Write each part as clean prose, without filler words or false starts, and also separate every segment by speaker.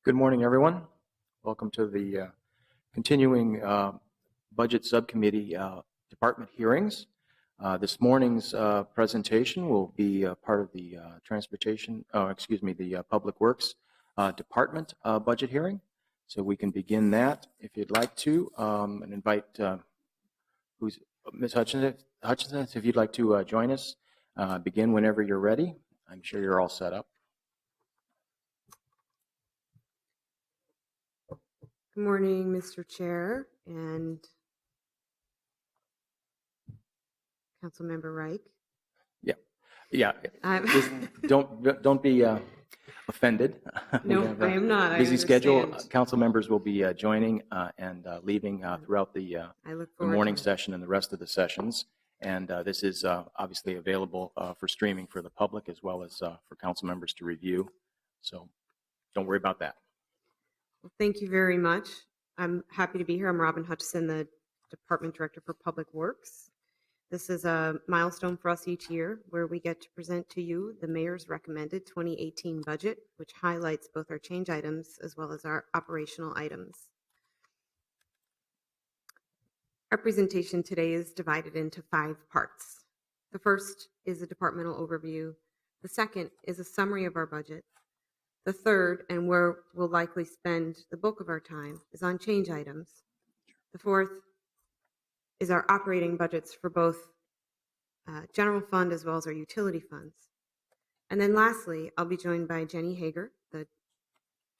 Speaker 1: Good morning, everyone. Welcome to the continuing Budget Subcommittee department hearings. This morning's presentation will be part of the the Public Works Department budget hearing. So we can begin that if you'd like to, and invite Ms. Hutchinson, if you'd like to join us. Begin whenever you're ready. I'm sure you're all set up.
Speaker 2: Good morning, Mr. Chair and Councilmember Reich.
Speaker 1: Yeah. Don't be offended.
Speaker 2: No, I am not.
Speaker 1: Busy schedule. Council
Speaker 2: members
Speaker 1: members will be joining and leaving throughout the morning session and the rest of the sessions. And this is obviously available for streaming for the public as well as for council members to review. So don't worry about that.
Speaker 2: Well, thank you very much. I'm happy to be here. I'm Robin Hutchison, the Department Director for Public Works. This is a milestone for us each year where we get to present to you the Mayor's recommended 2018 budget, which highlights both our change items as well as our operational items. Our presentation today is divided into 5 parts. The first is a departmental overview. The second is a summary of our budget. The third, and where we'll likely spend the bulk of our time, is on change items. The fourth is our operating budgets for both general fund as well as our utility funds. And then lastly, I'll be joined by Jenny Hager, the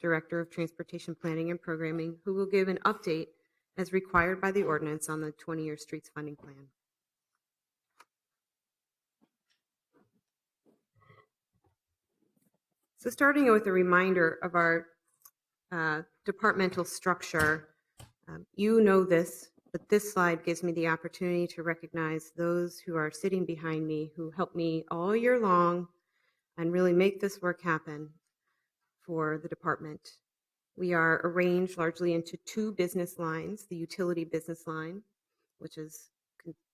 Speaker 2: Director of Transportation Planning and Programming, who will give an update as required by the ordinance on the 20-year streets funding plan. So starting with a reminder of our departmental structure, you know this, but this slide gives me the opportunity to recognize those who are sitting behind me who helped me all year long and really make this work happen for the department. We are arranged largely into 2 business lines, the utility business line, which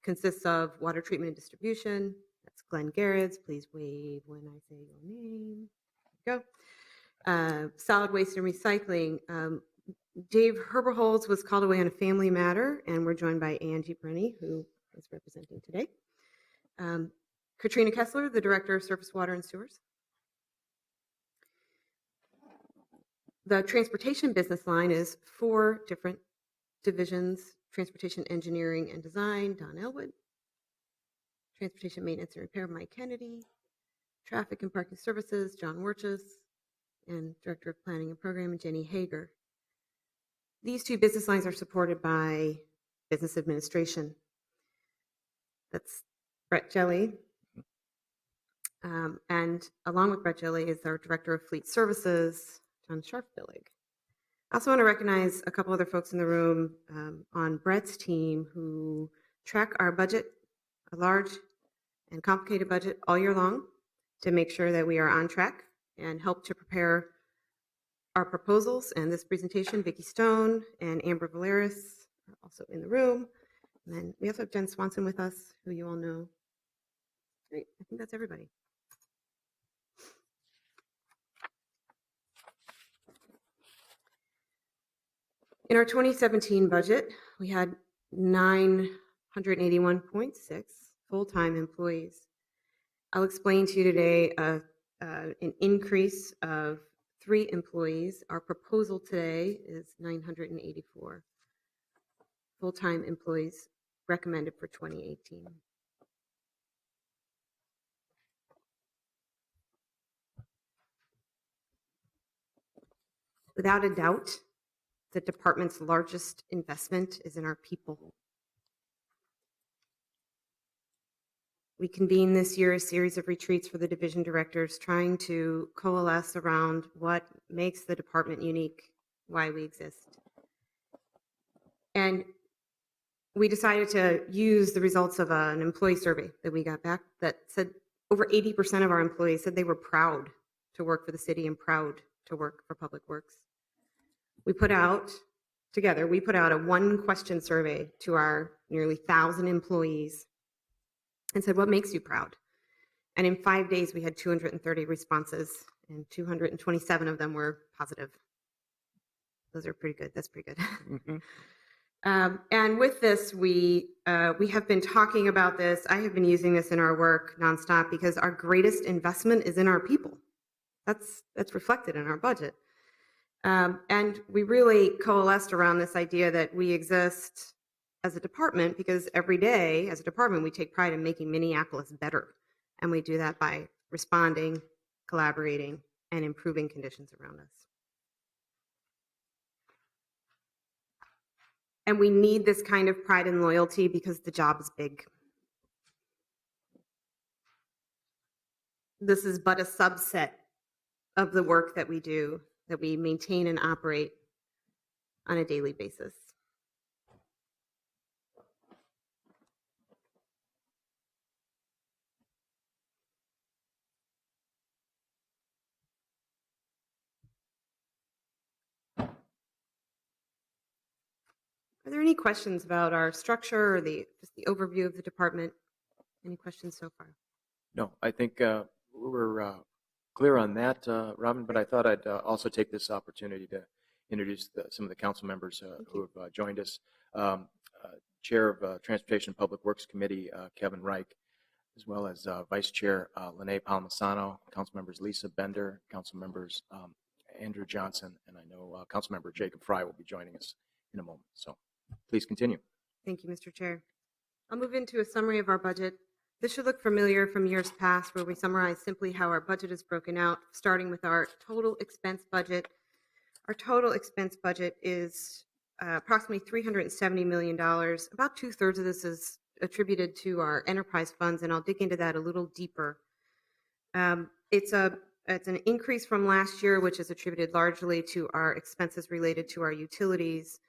Speaker 2: consists of water treatment and distribution. That's Glenn Garrett's. Please wave when I say your name. Go. Solid waste and recycling. Dave Herberholz was called away on a family matter, and we're joined by Angie Brenny, who is representing today. Katrina Kessler, the Director of Surface Water and Sewers. The transportation business line is 4 different divisions: transportation engineering and design, Don Elwood; transportation maintenance and repair, Mike Kennedy; traffic and parking services, John Wirchus; and Director of Planning and Programming, Jenny Hager. These 2 business lines are supported by business administration. That's Brett Jelly. And along with Brett Jelly is our Director of Fleet Services, John Scharfbillig. I also want to recognize a couple other folks in the room on Brett's team who track our budget, a large and complicated budget, all year long to make sure that we are on track and help to prepare our proposals and this presentation. Vicki Stone and Amber Valeris are also in the room. And then we also have Jen Swanson with us, who you all know. Great, I think that's everybody. In our 2017 budget, we had 981.6 full-time employees. I'll explain to you today an increase of 3 employees. Our proposal today is 984 full-time employees recommended for 2018. Without a doubt, the department's largest investment is in our people. We convened this year a series of retreats for the division directors, trying to coalesce around what makes the department unique, why we exist. And we decided to use the results of an employee survey that we got back that said over 80% of our employees said they were proud to work for the city and proud to work for Public Works. We put out a 1-question survey to our nearly 1,000 employees and said, what makes you proud? And in 5 days, we had 230 responses, and 227 of them were positive. Those are pretty good. That's pretty good.
Speaker 1: Mhm.
Speaker 2: And with this, we have been talking about this. I have been using this in our work nonstop because our greatest investment is in our people. That's reflected in our budget. And we really coalesced around this idea that we exist as a department because every day, as a department, we take pride in making Minneapolis better, and we do that by responding, collaborating, and improving conditions around us. And we need this kind of pride and loyalty because the job is big. This is but a subset of the work that we do, that we maintain and operate on a daily basis. Are there any questions about our structure or just the overview of the department? Any questions so far?
Speaker 1: No, I think we're clear on that, Robin, but I thought I'd also take this opportunity to introduce some of the council members who have joined us. Chair of Transportation and Public Works Committee, Kevin Reich, as well as Vice Chair Lene Palmisano, Council members Lisa Bender, Council members Andrew Johnson, and I know Council member Jacob Fry will be joining us in a moment. So please continue.
Speaker 2: Thank you, Mr. Chair. I'll move into a summary of our budget. This should look familiar from years past, where we summarize simply how our budget is broken out, starting with our total expense budget. Our total expense budget is approximately $370 million. About 2/3 of this is attributed to our enterprise funds, and I'll dig into that a little deeper. It's an increase from last year, which is attributed largely to our expenses related to our utilities,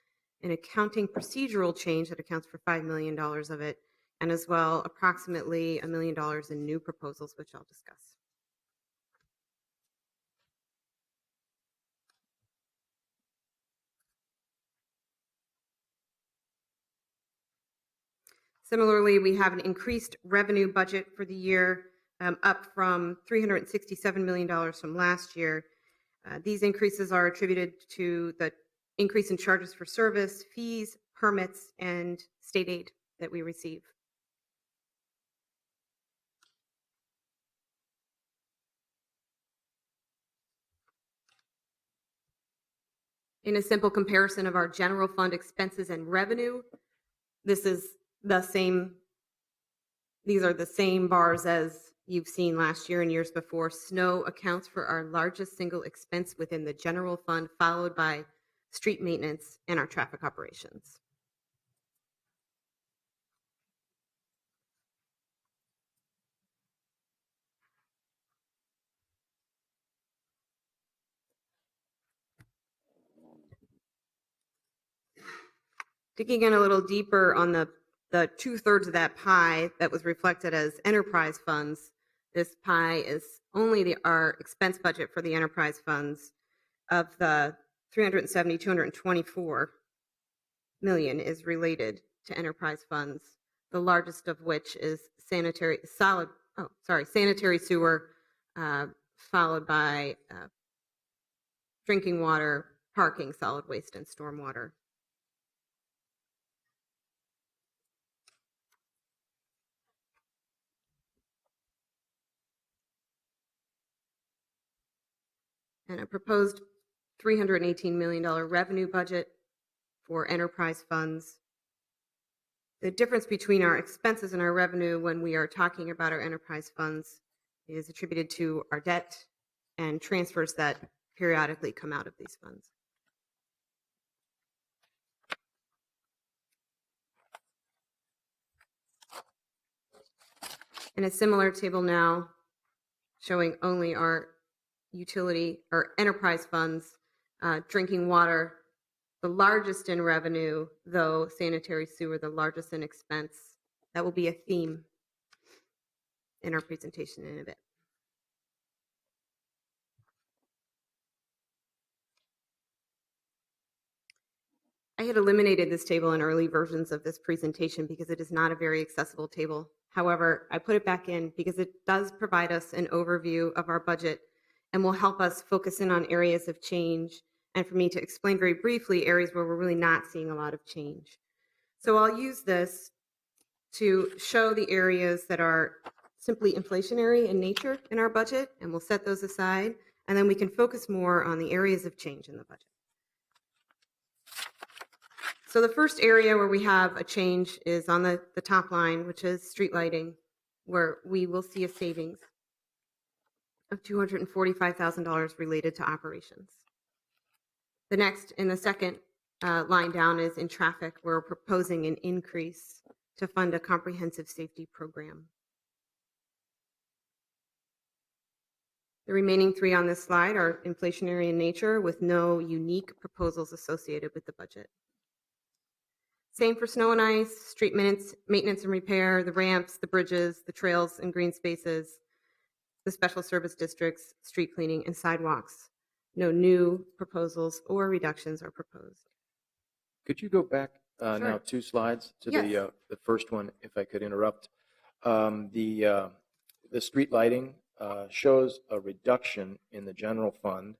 Speaker 2: an accounting procedural change that accounts for $5 million of it, and as well approximately $1 million in new proposals, which I'll discuss. Similarly, we have an increased revenue budget for the year, up from $367 million from last year. These increases are attributed to the increase in charges for service, fees, permits, and state aid that we receive. In a simple comparison of our general fund expenses and revenue, this is the same. These are the same bars as you've seen last year and years before. Snow accounts for our largest single expense within the general fund, followed by street maintenance and our traffic operations. Digging in a little deeper on the 2/3 of that pie that was reflected as enterprise funds, this pie is only our expense budget for the enterprise funds. Of the 224 million is related to enterprise funds, the largest of which is sanitary sewer, followed by drinking water, parking, solid waste, and stormwater. And a proposed $318 million revenue budget for enterprise funds. The difference between our expenses and our revenue when we are talking about our enterprise funds is attributed to our debt and transfers that periodically come out of these funds. In a similar table now, showing only our utility or enterprise funds, drinking water, the largest in revenue, though sanitary sewer, the largest in expense. That will be a theme in our presentation in a bit. I had eliminated this table in early versions of this presentation because it is not a very accessible table. However, I put it back in because it does provide us an overview of our budget and will help us focus in on areas of change and for me to explain very briefly areas where we're really not seeing a lot of change. So I'll use this to show the areas that are simply inflationary in nature in our budget, and we'll set those aside, and then we can focus more on the areas of change in the budget. So the first area where we have a change is on the top line, which is street lighting, where we will see a savings of $245,000 related to operations. The next, in the second line down, is in traffic, where we're proposing an increase to fund a comprehensive safety program. The remaining three on this slide are inflationary in nature with no unique proposals associated with the budget. Same for snow and ice, street maintenance and repair, the ramps, the bridges, the trails and green spaces, the special service districts, street cleaning, and sidewalks. No new proposals or reductions are proposed.
Speaker 1: Could you go back now
Speaker 2: Sure.
Speaker 1: 2 slides to
Speaker 2: Yes.
Speaker 1: the first one, if I could interrupt? The street lighting shows a reduction in the general fund.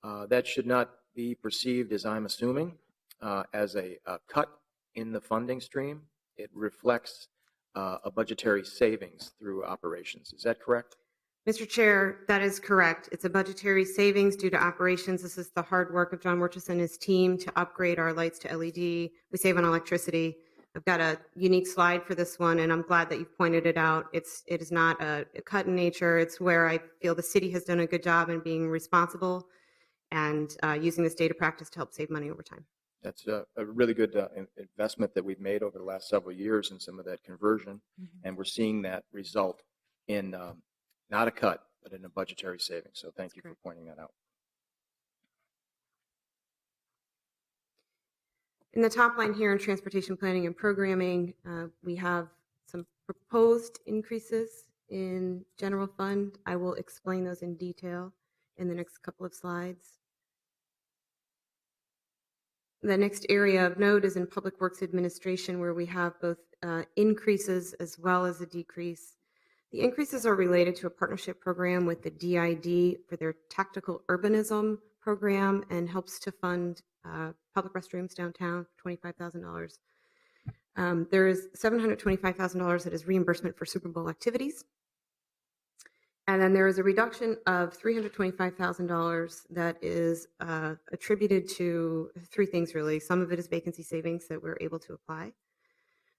Speaker 1: That should not be perceived, as I'm assuming, as a cut in the funding stream. It reflects a budgetary savings through operations. Is that correct?
Speaker 2: Mr. Chair, that is correct. It's a budgetary savings due to operations. This is the hard work of John Wirtjes and his team to upgrade our lights to LED. We save on electricity. I've got a unique slide for this one, and I'm glad that you've pointed it out. It is not a cut in nature. It's where I feel the city has done a good job in being responsible and using this data practice to help save money over time.
Speaker 1: That's a really good investment that we've made over the last several years in some of that conversion, and we're seeing that result in not a cut, but in a budgetary savings. So thank you for pointing that out.
Speaker 2: In the top line here in transportation planning and programming, we have some proposed increases in general fund. I will explain those in detail in the next couple of slides. The next area of note is in Public Works Administration, where we have both increases as well as a decrease. The increases are related to a partnership program with the DID for their tactical urbanism program and helps to fund public restrooms downtown, $25,000. There is $725,000 that is reimbursement for Super Bowl activities. And then there is a reduction of $325,000 that is attributed to three things, really. Some of it is vacancy savings that we're able to apply.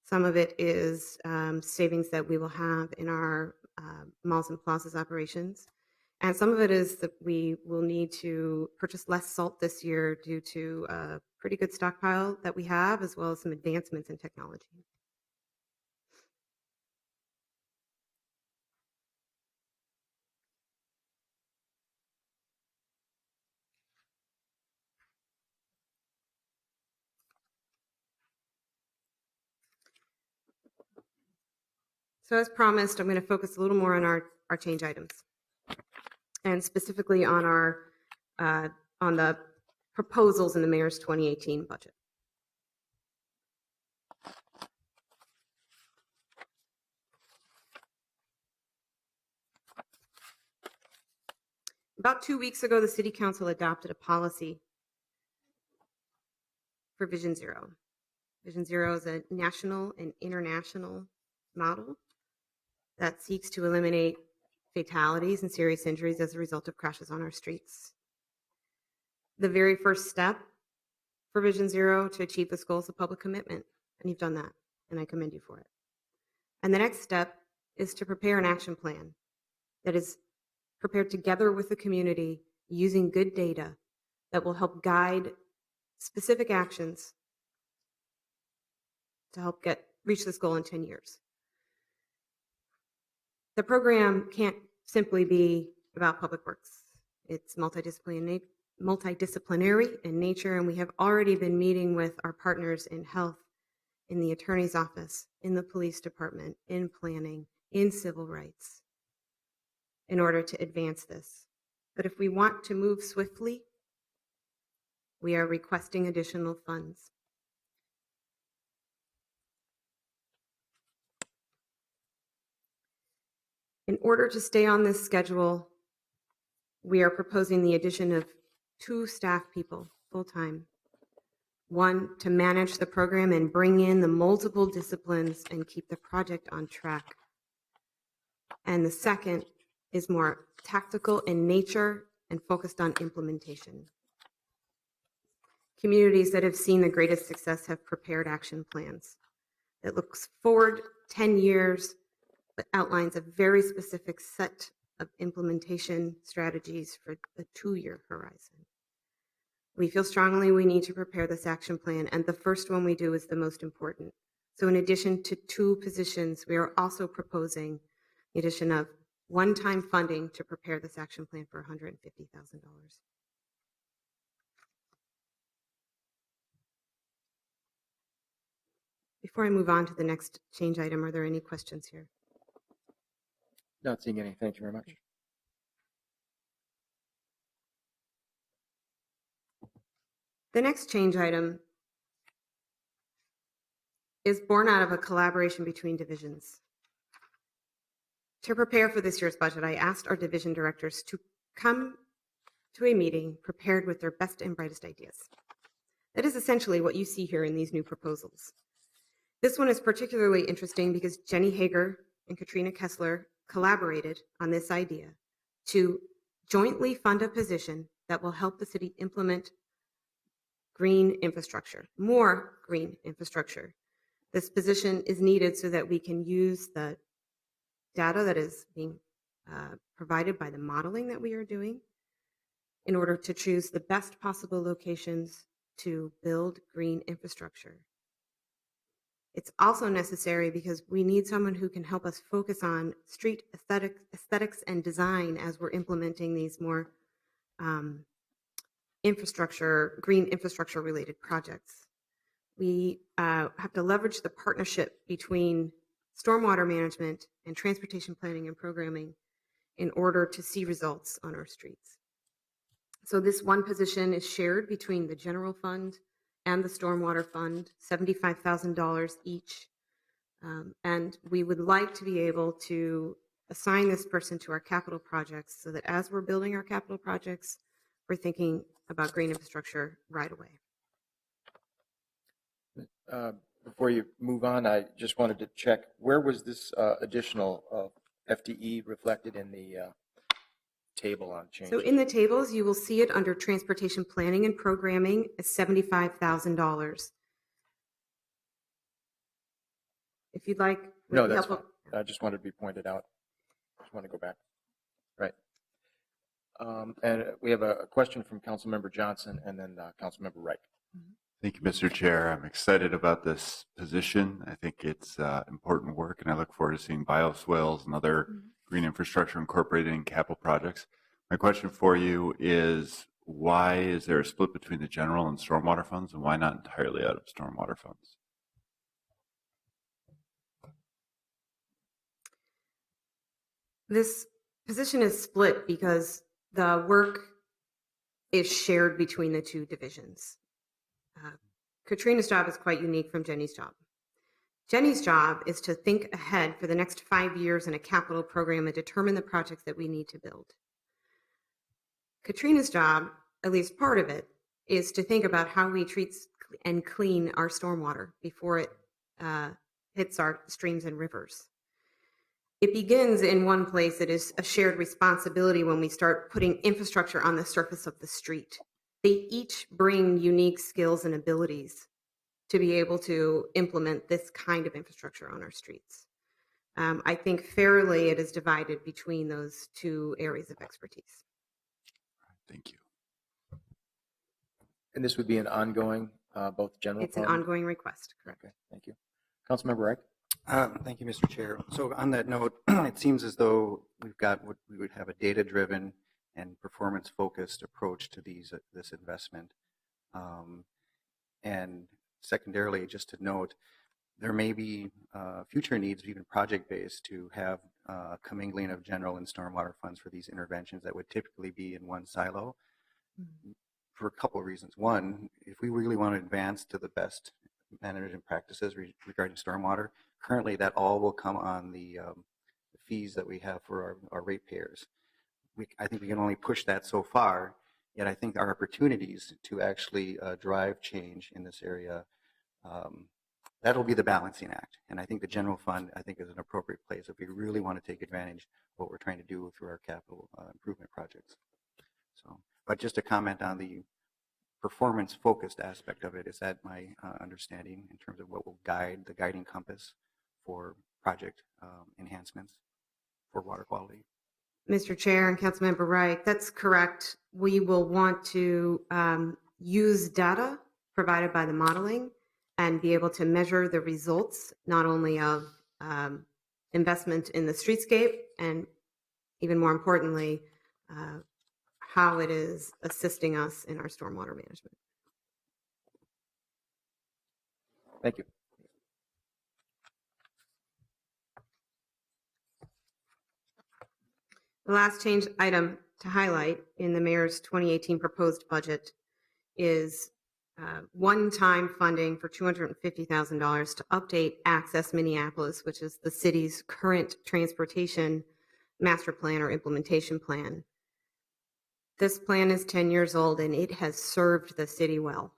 Speaker 2: Some of it is savings that we will have in our malls and plazas operations. And some of it is that we will need to purchase less salt this year due to a pretty good stockpile that we have, as well as some advancements in technology. So as promised, I'm going to focus a little more on our change items, and specifically on on the proposals in the mayor's 2018 budget. About 2 weeks ago, the City Council adopted a policy for Vision Zero. Vision Zero is a national and international model that seeks to eliminate fatalities and serious injuries as a result of crashes on our streets. The very first step for Vision Zero to achieve this goal is a public commitment, and you've done that, and I commend you for it. And the next step is to prepare an action plan that is prepared together with the community using good data that will help guide specific actions to help reach this goal in 10 years. The program can't simply be about public works. It's multidisciplinary in nature, and we have already been meeting with our partners in health, in the attorney's office, in the police department, in planning, in civil rights, in order to advance this. But if we want to move swiftly, we are requesting additional funds. In order to stay on this schedule, we are proposing the addition of 2 staff people full-time. 1 to manage the program and bring in the multiple disciplines and keep the project on track. And the second is more tactical in nature and focused on implementation. Communities that have seen the greatest success have prepared action plans that looks forward 10 years, but outlines a very specific set of implementation strategies for the 2-year horizon. We feel strongly we need to prepare this action plan, and the first one we do is the most important. So in addition to 2 positions, we are also proposing the addition of one-time funding to prepare this action plan for $150,000. Before I move on to the next change item, are there any questions here?
Speaker 1: Not seeing any. Thank you very much.
Speaker 2: The next change item is born out of a collaboration between divisions. To prepare for this year's budget, I asked our division directors to come to a meeting prepared with their best and brightest ideas. That is essentially what you see here in these new proposals. This one is particularly interesting because Jenny Hager and Katrina Kessler collaborated on this idea to jointly fund a position that will help the city implement green infrastructure, more green infrastructure. This position is needed so that we can use the data that is being provided by the modeling that we are doing in order to choose the best possible locations to build green infrastructure. It's also necessary because we need someone who can help us focus on street aesthetics and design as we're implementing these more green infrastructure related projects. We have to leverage the partnership between stormwater management and transportation planning and programming in order to see results on our streets. So this one position is shared between the general fund and the stormwater fund, $75,000 each. And we would like to be able to assign this person to our capital projects so that as we're building our capital projects, we're thinking about green infrastructure right away.
Speaker 1: Before you move on, I just wanted to check, where was this additional FTE reflected in the table on change?
Speaker 2: So in the tables, you will see it under transportation planning and programming as $75,000. If you'd like.
Speaker 1: No, that's fine. I just wanted to be pointed out. Just want to go back. Right. And we have a question from Councilmember Johnson and then Councilmember Reich.
Speaker 3: Thank you, Mr. Chair. I'm excited about this position. I think it's important work, and I look forward to seeing bioswales and other green infrastructure incorporated in capital projects. My question for you is, why is there a split between the general and stormwater funds, and why not entirely out of stormwater funds?
Speaker 2: This position is split because the work is shared between the 2 divisions. Katrina's job is quite unique from Jenny's job. Jenny's job is to think ahead for the next 5 years in a capital program and determine the projects that we need to build. Katrina's job, at least part of it, is to think about how we treat and clean our stormwater before it hits our streams and rivers. It begins in one place. It is a shared responsibility when we start putting infrastructure on the surface of the street. They each bring unique skills and abilities to be able to implement this kind of infrastructure on our streets. I think fairly it is divided between those 2 areas of expertise.
Speaker 3: Thank you.
Speaker 1: And this would be an ongoing, both general
Speaker 2: It's an
Speaker 1: fund?
Speaker 2: ongoing request, correct?
Speaker 1: Okay, thank you. Councilmember Reich?
Speaker 4: Thank you, Mr. Chair. So on that note, it seems as though we've got what we would have a data-driven and performance-focused approach to this investment. And secondarily, just to note, there may be future needs, even project-based, to have commingling of general and stormwater funds for these interventions that would typically be in one silo for a couple of reasons. One, if we really want to advance to the best management practices regarding stormwater, currently that all will come on the fees that we have for our ratepayers. I think we can only push that so far, Yet I think our opportunities to actually drive change in this area, that'll be the balancing act. And I think the general fund, I think, is an appropriate place if we really want to take advantage of what we're trying to do through our capital improvement projects. So, but just to comment on the performance-focused aspect of it, is that my understanding in terms of what will guide the guiding compass for project enhancements for water quality?
Speaker 2: Mr. Chair and Councilmember Wright, that's correct. We will want to use data provided by the modeling and be able to measure the results, not only of investment in the streetscape, and even more importantly, how it is assisting us in our stormwater management.
Speaker 1: Thank you.
Speaker 2: The last change item to highlight in the mayor's 2018 proposed budget is one-time funding for $250,000 to update Access Minneapolis, which is the city's current transportation master plan or implementation plan. This plan is 10 years old and it has served the city well.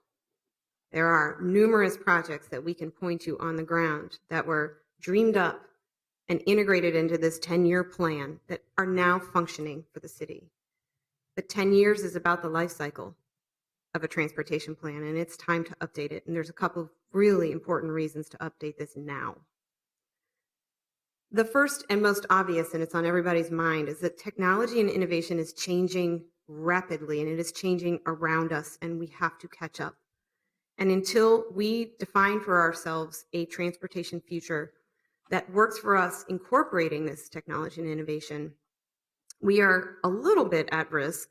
Speaker 2: There are numerous projects that we can point to on the ground that were dreamed up and integrated into this 10-year plan that are now functioning for the city. But 10 years is about the life cycle of a transportation plan, and it's time to update it. And there's a couple of really important reasons to update this now. The first and most obvious, and it's on everybody's mind, is that technology and innovation is changing rapidly, and it is changing around us, and we have to catch up. And until we define for ourselves a transportation future that works for us incorporating this technology and innovation, we are a little bit at risk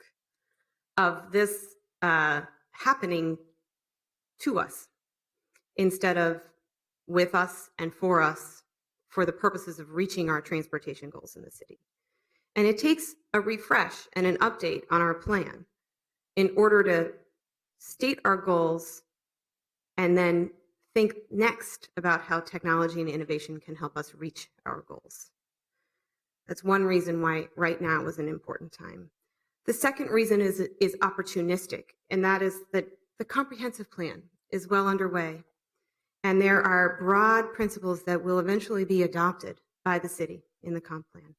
Speaker 2: of this happening to us instead of with us and for the purposes of reaching our transportation goals in the city. And it takes a refresh and an update on our plan in order to state our goals and then think next about how technology and innovation can help us reach our goals. That's one reason why right now is an important time. The second reason is opportunistic, and that is that the comprehensive plan is well underway, and there are broad principles that will eventually be adopted by the city in the comp plan.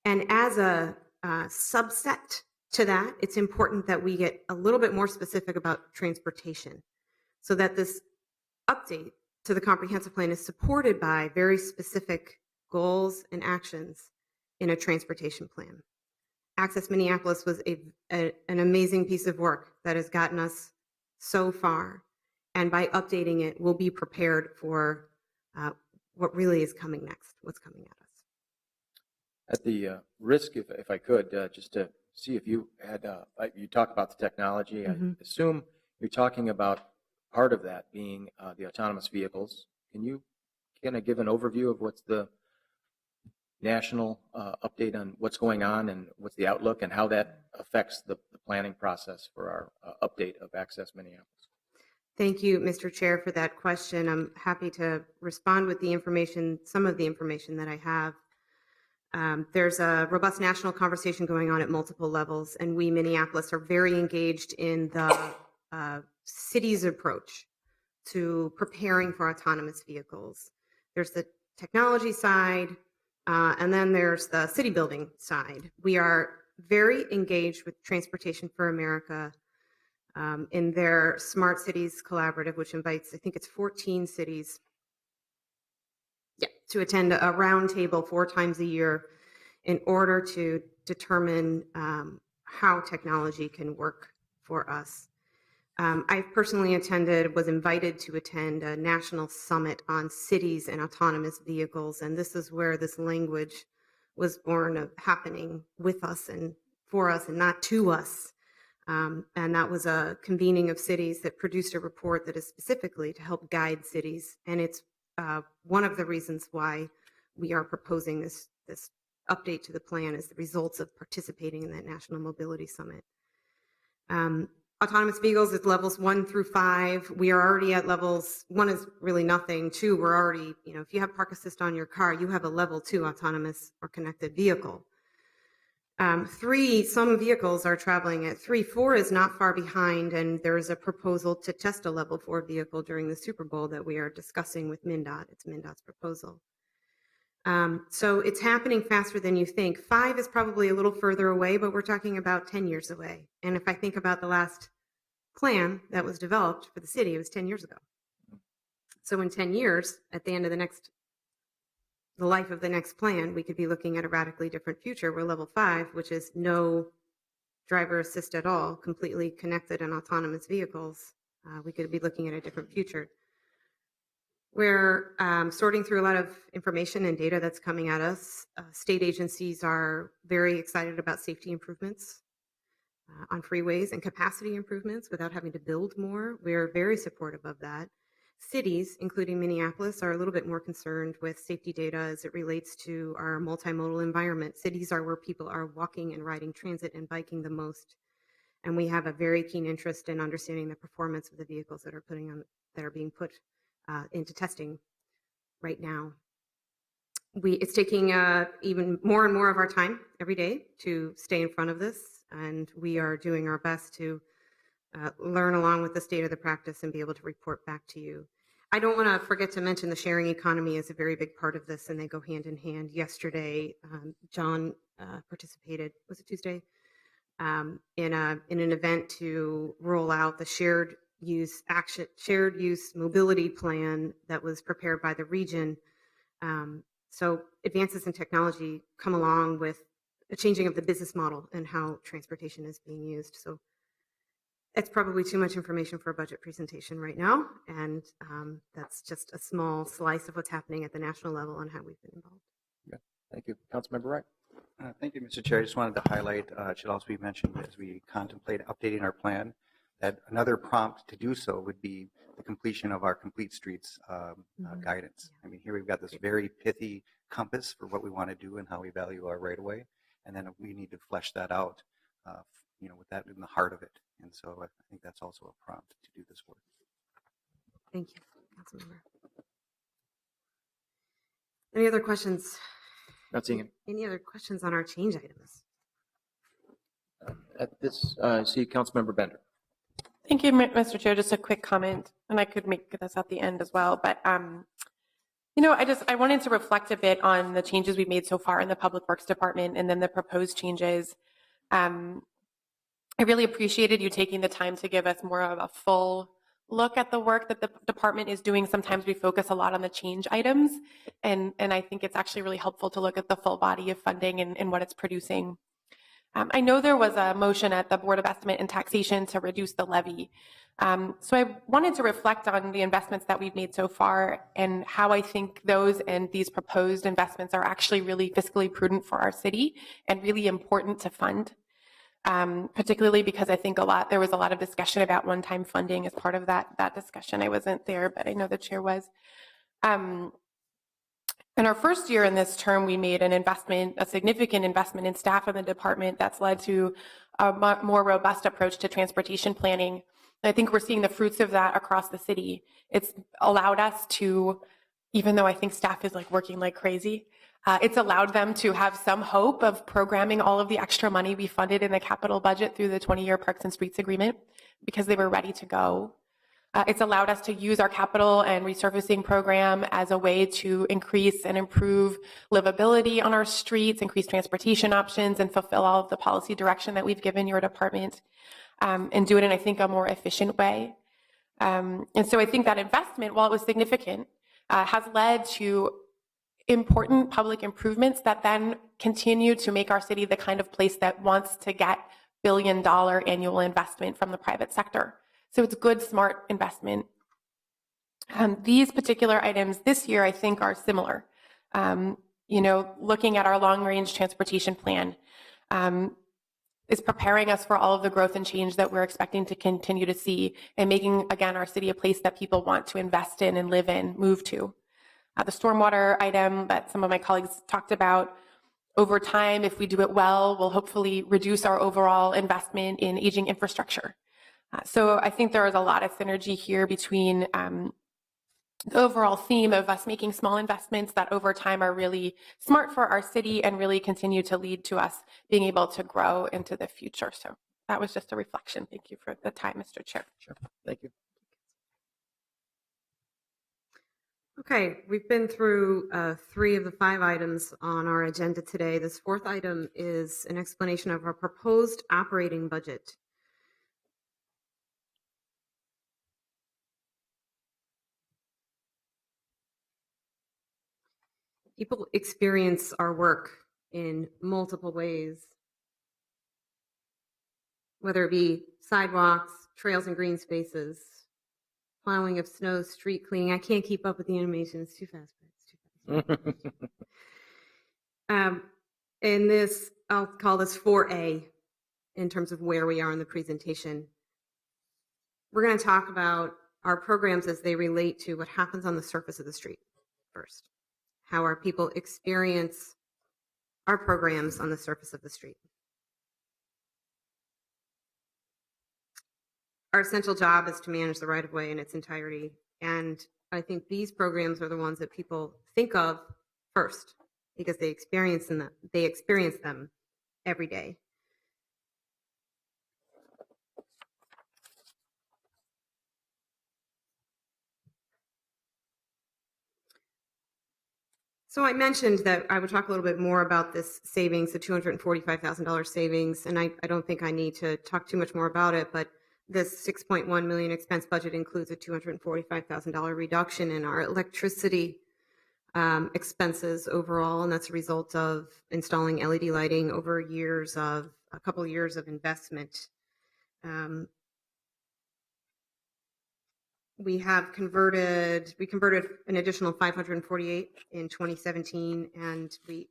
Speaker 2: And as a subset to that, it's important that we get a little bit more specific about transportation so that this update to the comprehensive plan is supported by very specific goals and actions in a transportation plan. Access Minneapolis was an amazing piece of work that has gotten us so far. And by updating it, we'll be prepared for what really is coming next, what's coming at us.
Speaker 1: At the risk, if I could, just to see if you had, you talked about the technology. I assume you're talking about part of that being the autonomous vehicles. Can you kind of give an overview of what's the national update on what's going on and what's the outlook and how that affects the planning process for our update of Access Minneapolis?
Speaker 2: Thank you, Mr. Chair, for that question. I'm happy to respond with the information, some of the information that I have. There's a robust national conversation going on at multiple levels, and we, Minneapolis, are very engaged in the city's approach to preparing for autonomous vehicles. There's the technology side, and then there's the city building side. We are very engaged with Transportation for America in their Smart Cities Collaborative, which invites, I think it's 14 cities, to attend a roundtable 4 times a year in order to determine how technology can work for us. I personally was invited to attend a national summit on cities and autonomous vehicles, and this is where this language was born of happening with us and for us and not to us. And that was a convening of cities that produced a report that is specifically to help guide cities, and it's one of the reasons why we are proposing this update to the plan as the results of participating in that National Mobility Summit. Autonomous vehicles is levels 1 through 5. We are already at levels, 1 is really nothing. 2, we're already, if you have park assist on your car, you have a level 2 autonomous or connected vehicle. 3, some vehicles are traveling at 3. 4 is not far behind, and there is a proposal to test a level 4 vehicle during the Super Bowl that we are discussing with MnDOT. It's MnDOT's proposal. So it's happening faster than you think. 5 is probably a little further away, but we're talking about 10 years away. And if I think about the last plan that was developed for the city, it was 10 years ago. So in 10 years, at the end of the life of the next plan, we could be looking at a radically different future where level 5, which is no driver assist at all, completely connected and autonomous vehicles, we could be looking at a different future. We're sorting through a lot of information and data that's coming at us. State agencies are very excited about safety improvements on freeways and capacity improvements without having to build more. We're very supportive of that. Cities, including Minneapolis, are a little bit more concerned with safety data as it relates to our multimodal environment. Cities are where people are walking and riding transit and biking the most. And we have a very keen interest in understanding the performance of the vehicles that are being put into testing right now. It's taking even more and more of our time every day to stay in front of this, and we are doing our best to learn along with the state of the practice and be able to report back to you. I don't want to forget to mention the sharing economy is a very big part of this, and they go hand in hand. Yesterday, John participated, was it Tuesday, in an event to roll out the shared use mobility plan that was prepared by the region. So advances in technology come along with a changing of the business model and how transportation is being used. So it's probably too much information for a budget presentation right now, and that's just a small slice of what's happening at the national level and how we've been involved.
Speaker 1: Yeah. Thank you. Councilmember Wright.
Speaker 4: Thank you, Mr. Chair. I just wanted to highlight, it should also be mentioned as we contemplate updating our plan, that another prompt to do so would be the completion of our Complete Streets guidance. I mean, here we've got this very pithy compass for what we want to do and how we value our right-of-way, and then we need to flesh that out, with that in the heart of it. And so I think that's also a prompt to do this work.
Speaker 2: Thank you, Councilmember. Any other questions?
Speaker 1: Not seeing it.
Speaker 2: Any other questions on our change items?
Speaker 1: At this, I see Councilmember Bender.
Speaker 5: Thank you, Mr. Chair. Just a quick comment, and I could make this at the end as well. But, I wanted to reflect a bit on the changes we've made so far in the Public Works Department and then the proposed changes. I really appreciated you taking the time to give us more of a full look at the work that the department is doing. Sometimes we focus a lot on the change items, and I think it's actually really helpful to look at the full body of funding and what it's producing. I know there was a motion at the Board of Estimate and Taxation to reduce the levy. So I wanted to reflect on the investments that we've made so far and how I think those and these proposed investments are actually really fiscally prudent for our city and really important to fund. Particularly because I think there was a lot of discussion about one-time funding as part of that discussion. I wasn't there, but I know the chair was. In our first year in this term, we made a significant investment in staff in the department that's led to a more robust approach to transportation planning. And I think we're seeing the fruits of that across the city. It's allowed us to, even though I think staff is working like crazy, it's allowed them to have some hope of programming all of the extra money we funded in the capital budget through the 20-year Parks and Streets Agreement because they were ready to go. It's allowed us to use our capital and resurfacing program as a way to increase and improve livability on our streets, increase transportation options, and fulfill all of the policy direction that we've given your department, and do it in, I think, a more efficient way. And so I think that investment, while it was significant, has led to important public improvements that then continue to make our city the kind of place that wants to get billion-dollar annual investment from the private sector. So it's good, smart investment. These particular items this year, I think, are similar. Looking at our long-range transportation plan is preparing us for all of the growth and change that we're expecting to continue to see and making, again, our city a place that people want to invest in and live in, move to. The stormwater item that some of my colleagues talked about, over time, if we do it well, will hopefully reduce our overall investment in aging infrastructure. So I think there is a lot of synergy here between the overall theme of us making small investments that over time are really smart for our city and really continue to lead to us being able to grow into the future. So that was just a reflection. Thank you for the time, Mr. Chair.
Speaker 1: Sure. Thank you.
Speaker 2: Okay, we've been through 3 of the 5 items on our agenda today. This 4th item is an explanation of our proposed operating budget. People experience our work in multiple ways, whether it be sidewalks, trails and green spaces, plowing of snow, street cleaning. I can't keep up with the animation. It's too fast. It's too fast. And this, I'll call this 4A in terms of where we are in the presentation. We're going to talk about our programs as they relate to what happens on the surface of the street first. How our people experience our programs on the surface of the street. Our essential job is to manage the right-of-way in its entirety, and I think these programs are the ones that people think of first because they experience them every day. So I mentioned that I would talk a little bit more about this savings, the $245,000 savings, and I don't think I need to talk too much more about it, but this $6.1 million expense budget includes a $245,000 reduction in our electricity expenses overall, and that's a result of installing LED lighting over a couple years of investment. We converted an additional 548 in 2017, and we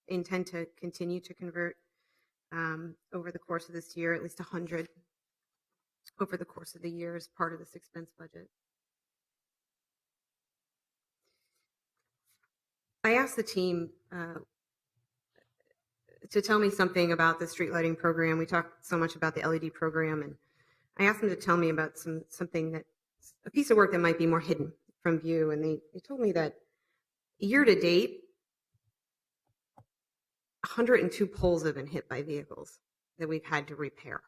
Speaker 2: intend to continue to convert over the course of this year, at least 100 over the course of the year as part of this expense budget. I asked the team to tell me something about the street lighting program. We talked so much about the LED program, and I asked them to tell me about a piece of work that might be more hidden from view. And they told me that year to date, 102 poles have been hit by vehicles that we've had to repair.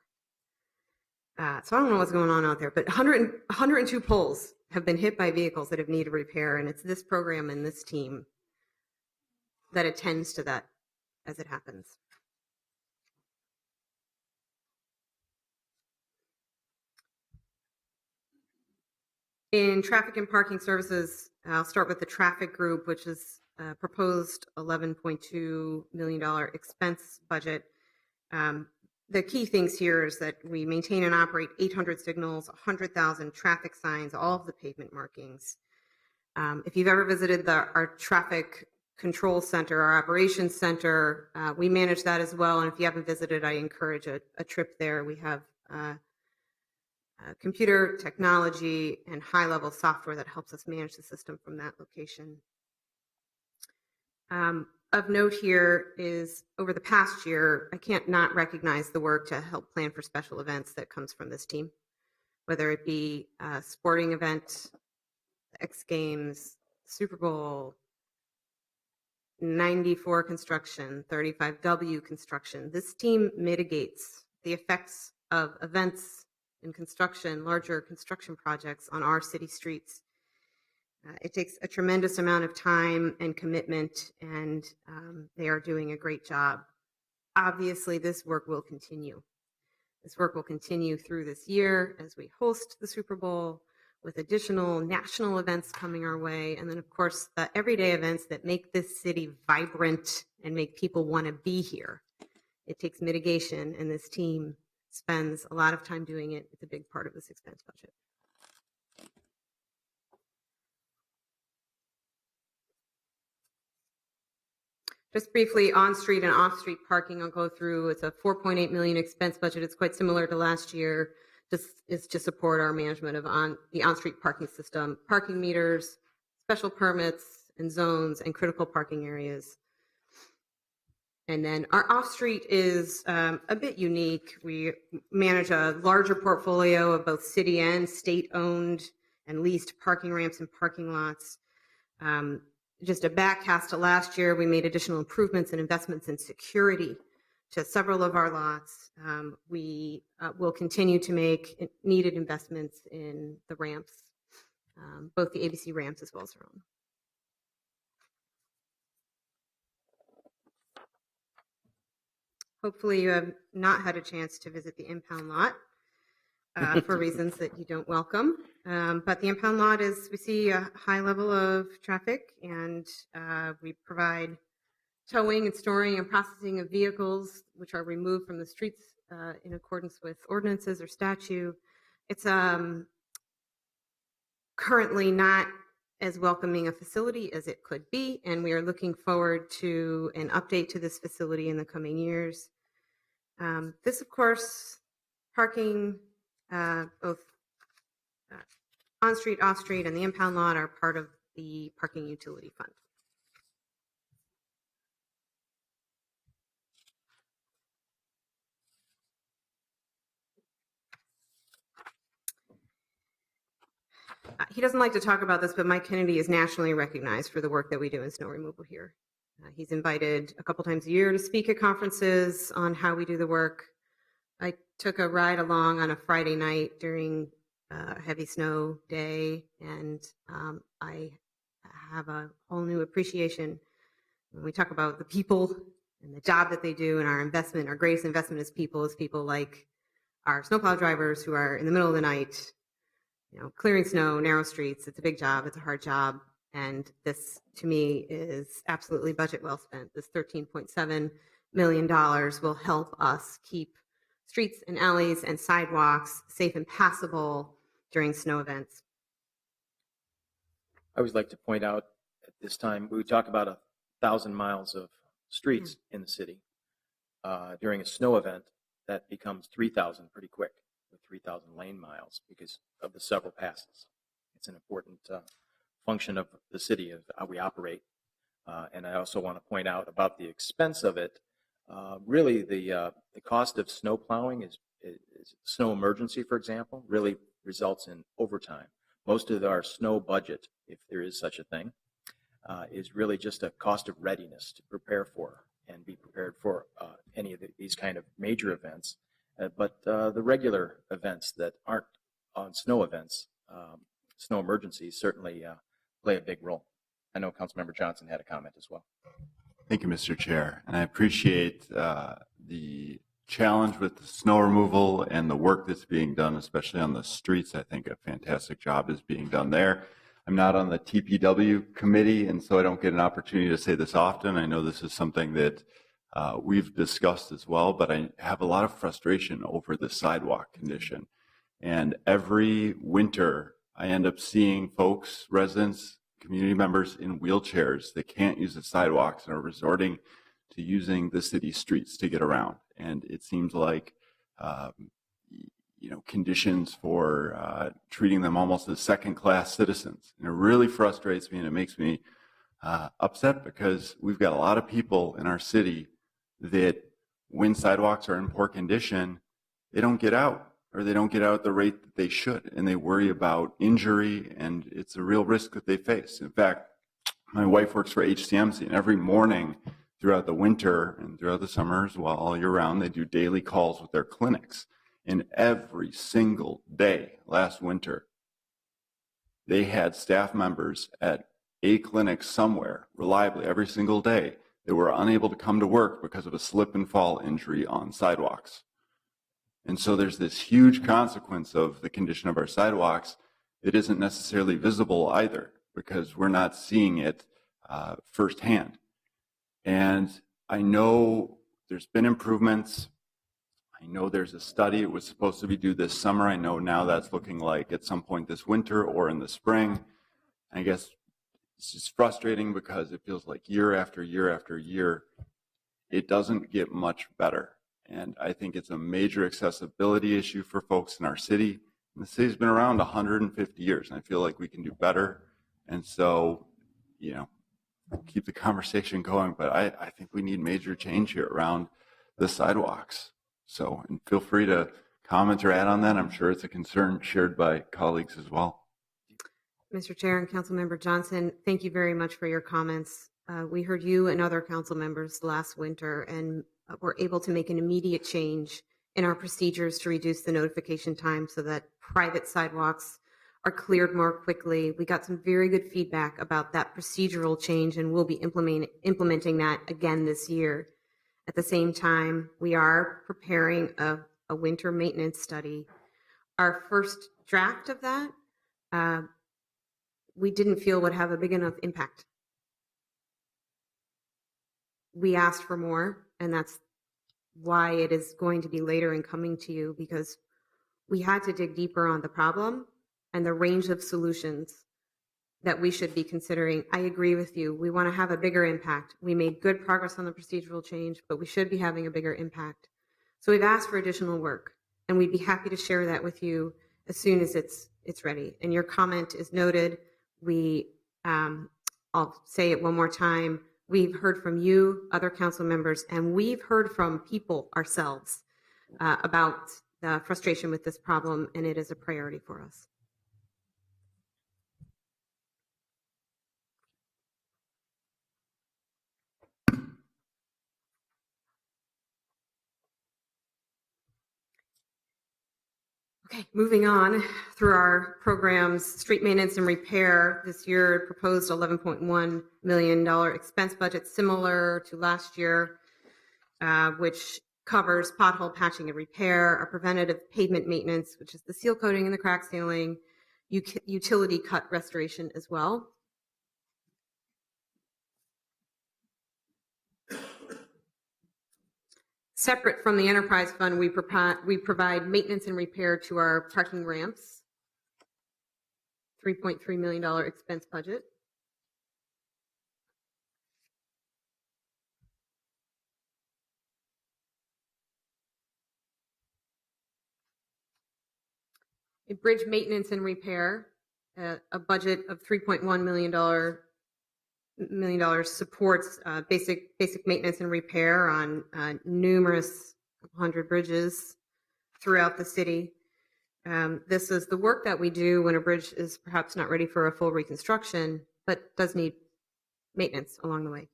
Speaker 2: So I don't know what's going on out there, but 102 poles have been hit by vehicles that have needed repair, and it's this program and this team that attends to that as it happens. In traffic and parking services, I'll start with the traffic group, which is a proposed $11.2 million expense budget. The key things here is that we maintain and operate 800 signals, 100,000 traffic signs, all of the pavement markings. If you've ever visited our traffic control center, our operations center, we manage that as well. And if you haven't visited, I encourage a trip there. We have computer technology and high-level software that helps us manage the system from that location. Of note here is over the past year, I can't not recognize the work to help plan for special events that comes from this team, whether it be a sporting event, X Games, Super Bowl, 94 construction, 35W construction. This team mitigates the effects of events and construction, larger construction projects on our city streets. It takes a tremendous amount of time and commitment, and they are doing a great job. Obviously, this work will continue. This work will continue through this year as we host the Super Bowl with additional national events coming our way. And then, of course, the everyday events that make this city vibrant and make people want to be here. It takes mitigation, and this team spends a lot of time doing it. It's a big part of this expense budget. Just briefly, on-street and off-street parking, I'll go through. It's a $4.8 million expense budget. It's quite similar to last year. This is to support our management of the on-street parking system, parking meters, special permits and zones, and critical parking areas. And then our off-street is a bit unique. We manage a larger portfolio of both city and state-owned and leased parking ramps and parking lots. Just a backcast to last year, we made additional improvements and investments in security to several of our lots. We will continue to make needed investments in the ramps, both the ABC ramps as well as our own. Hopefully you have not had a chance to visit the impound lot for reasons that you don't welcome. But the impound lot is, we see a high level of traffic, and we provide towing and storing and processing of vehicles which are removed from the streets in accordance with ordinances or statute. It's currently not as welcoming a facility as it could be, and we are looking forward to an update to this facility in the coming years. This, of course, parking, both on-street, off-street, and the impound lot are part of the parking utility fund. He doesn't like to talk about this, but Mike Kennedy is nationally recognized for the work that we do in snow removal here. He's invited a couple times a year to speak at conferences on how we do the work. I took a ride along on a Friday night during a heavy snow day, and I have a whole new appreciation when we talk about the people and the job that they do, and our investment, our greatest investment is people like our snowplow drivers who are in the middle of the night, clearing snow, narrow streets. It's a big job. It's a hard job. And this, to me, is absolutely budget well spent. This $13.7 million will help us keep streets and alleys and sidewalks safe and passable during snow events.
Speaker 1: I always like to point out at this time, we talk about 1,000 miles of streets in the city. During a snow event, that becomes 3,000 pretty quick, with 3,000 lane miles because of the several passes. It's an important function of the city, of how we operate. And I also want to point out about the expense of it. Really, the cost of snow plowing is snow emergency, for example, really results in overtime. Most of our snow budget, if there is such a thing, is really just a cost of readiness to prepare for and be prepared for any of these kind of major events. But the regular events that aren't on snow events, snow emergencies certainly play a big role. I know Councilmember Johnson had a comment as well.
Speaker 3: Thank you, Mr. Chair. And I appreciate the challenge with the snow removal and the work that's being done, especially on the streets. I think a fantastic job is being done there. I'm not on the TPW committee, and so I don't get an opportunity to say this often. I know this is something that we've discussed as well, but I have a lot of frustration over the sidewalk condition. And every winter, I end up seeing folks, residents, community members in wheelchairs that can't use the sidewalks and are resorting to using the city streets to get around. And it seems like, conditions for treating them almost as second-class citizens. And it really frustrates me, and it makes me upset because we've got a lot of people in our city that when sidewalks are in poor condition, they don't get out, or they don't get out at the rate that they should, and they worry about injury, and it's a real risk that they face. In fact, my wife works for HCMC, and every morning throughout the winter and throughout the summer as well, all year round, they do daily calls with their clinics. And every single day last winter, they had staff members at a clinic somewhere reliably every single day that were unable to come to work because of a slip and fall injury on sidewalks. And so there's this huge consequence of the condition of our sidewalks that isn't necessarily visible either, because we're not seeing it firsthand. And I know there's been improvements. I know there's a study. It was supposed to be due this summer. I know now that's looking like at some point this winter or in the spring. I guess it's just frustrating because it feels like year after year after year, it doesn't get much better. And I think it's a major accessibility issue for folks in our city. And the city's been around 150 years, and I feel like we can do better. And so, keep the conversation going, but I think we need major change here around the sidewalks. So, and feel free to comment or add on that. I'm sure it's a concern shared by colleagues as well.
Speaker 2: Mr. Chair and Councilmember Johnson, thank you very much for your comments. We heard you and other council members last winter and were able to make an immediate change in our procedures to reduce the notification time so that private sidewalks are cleared more quickly. We got some very good feedback about that procedural change, and we'll be implementing that again this year. At the same time, we are preparing a winter maintenance study. Our first draft of that, we didn't feel would have a big enough impact. We asked for more, and that's why it is going to be later in coming to you, because we had to dig deeper on the problem and the range of solutions that we should be considering. I agree with you. We want to have a bigger impact. We made good progress on the procedural change, but we should be having a bigger impact. So we've asked for additional work, and we'd be happy to share that with you as soon as it's ready. And your comment is noted. I'll say it one more time. We've heard from you, other council members, and we've heard from people ourselves about the frustration with this problem, and it is a priority for us. Okay, moving on through our programs, street maintenance and repair. This year proposed $11.1 million expense budget, similar to last year, which covers pothole patching and repair, our preventative pavement maintenance, which is the seal coating and the crack sealing, utility cut restoration as well. Separate from the enterprise fund, we provide maintenance and repair to our parking ramps, $3.3 million expense budget. A bridge maintenance and repair, a budget of $3.1 million supports basic maintenance and repair on numerous hundred bridges throughout the city. This is the work that we do when a bridge is perhaps not ready for a full reconstruction, but does need maintenance along the way.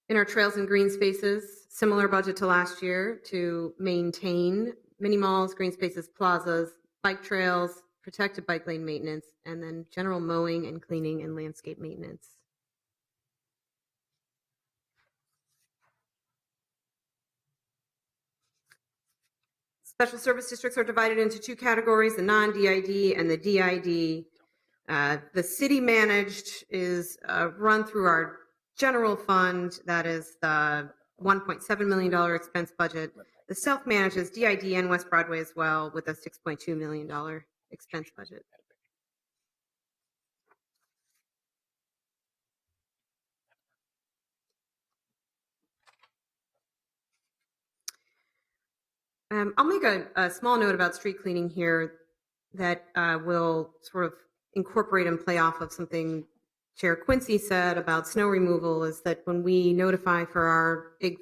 Speaker 2: In our trails and green spaces, similar budget to last year to maintain mini malls, green spaces, plazas, bike trails, protected bike lane maintenance, and then general mowing and cleaning and landscape maintenance. Special service districts are divided into two categories, the non-DID and the DID. The city managed is run through our general fund, that is the $1.7 million expense budget. The self-managed is DID and West Broadway as well, with a $6.2 million expense budget. I'll make a small note about street cleaning here that will sort of incorporate and play off of something Chair Quincy said about snow removal, is that when we notify for our big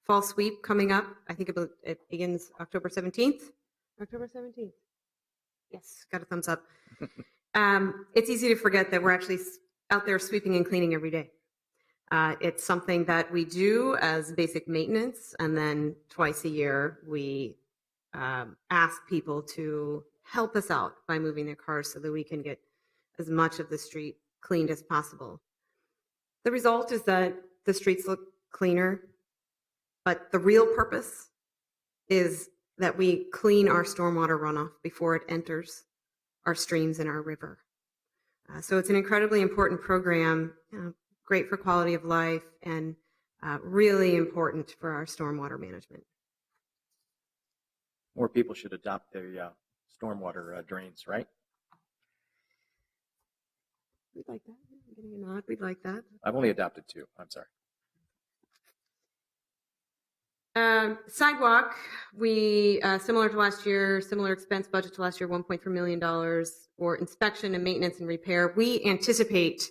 Speaker 2: fall sweep coming up, I think it begins October 17th. October 17th. Yes, got a thumbs up. It's easy to forget that we're actually out there sweeping and cleaning every day. It's something that we do as basic maintenance, and then twice a year we ask people to help us out by moving their cars so that we can get as much of the street cleaned as possible. The result is that the streets look cleaner, but the real purpose is that we clean our stormwater runoff before it enters our streams and our river. So it's an incredibly important program, great for quality of life, and really important for our stormwater management.
Speaker 1: More people should adopt their stormwater drains, right?
Speaker 2: We'd like that. I'm getting a nod. We'd like that.
Speaker 1: I've only adopted 2. I'm sorry.
Speaker 2: Sidewalk, we, similar to last year, similar expense budget to last year, $1.3 million for inspection and maintenance and repair. We anticipate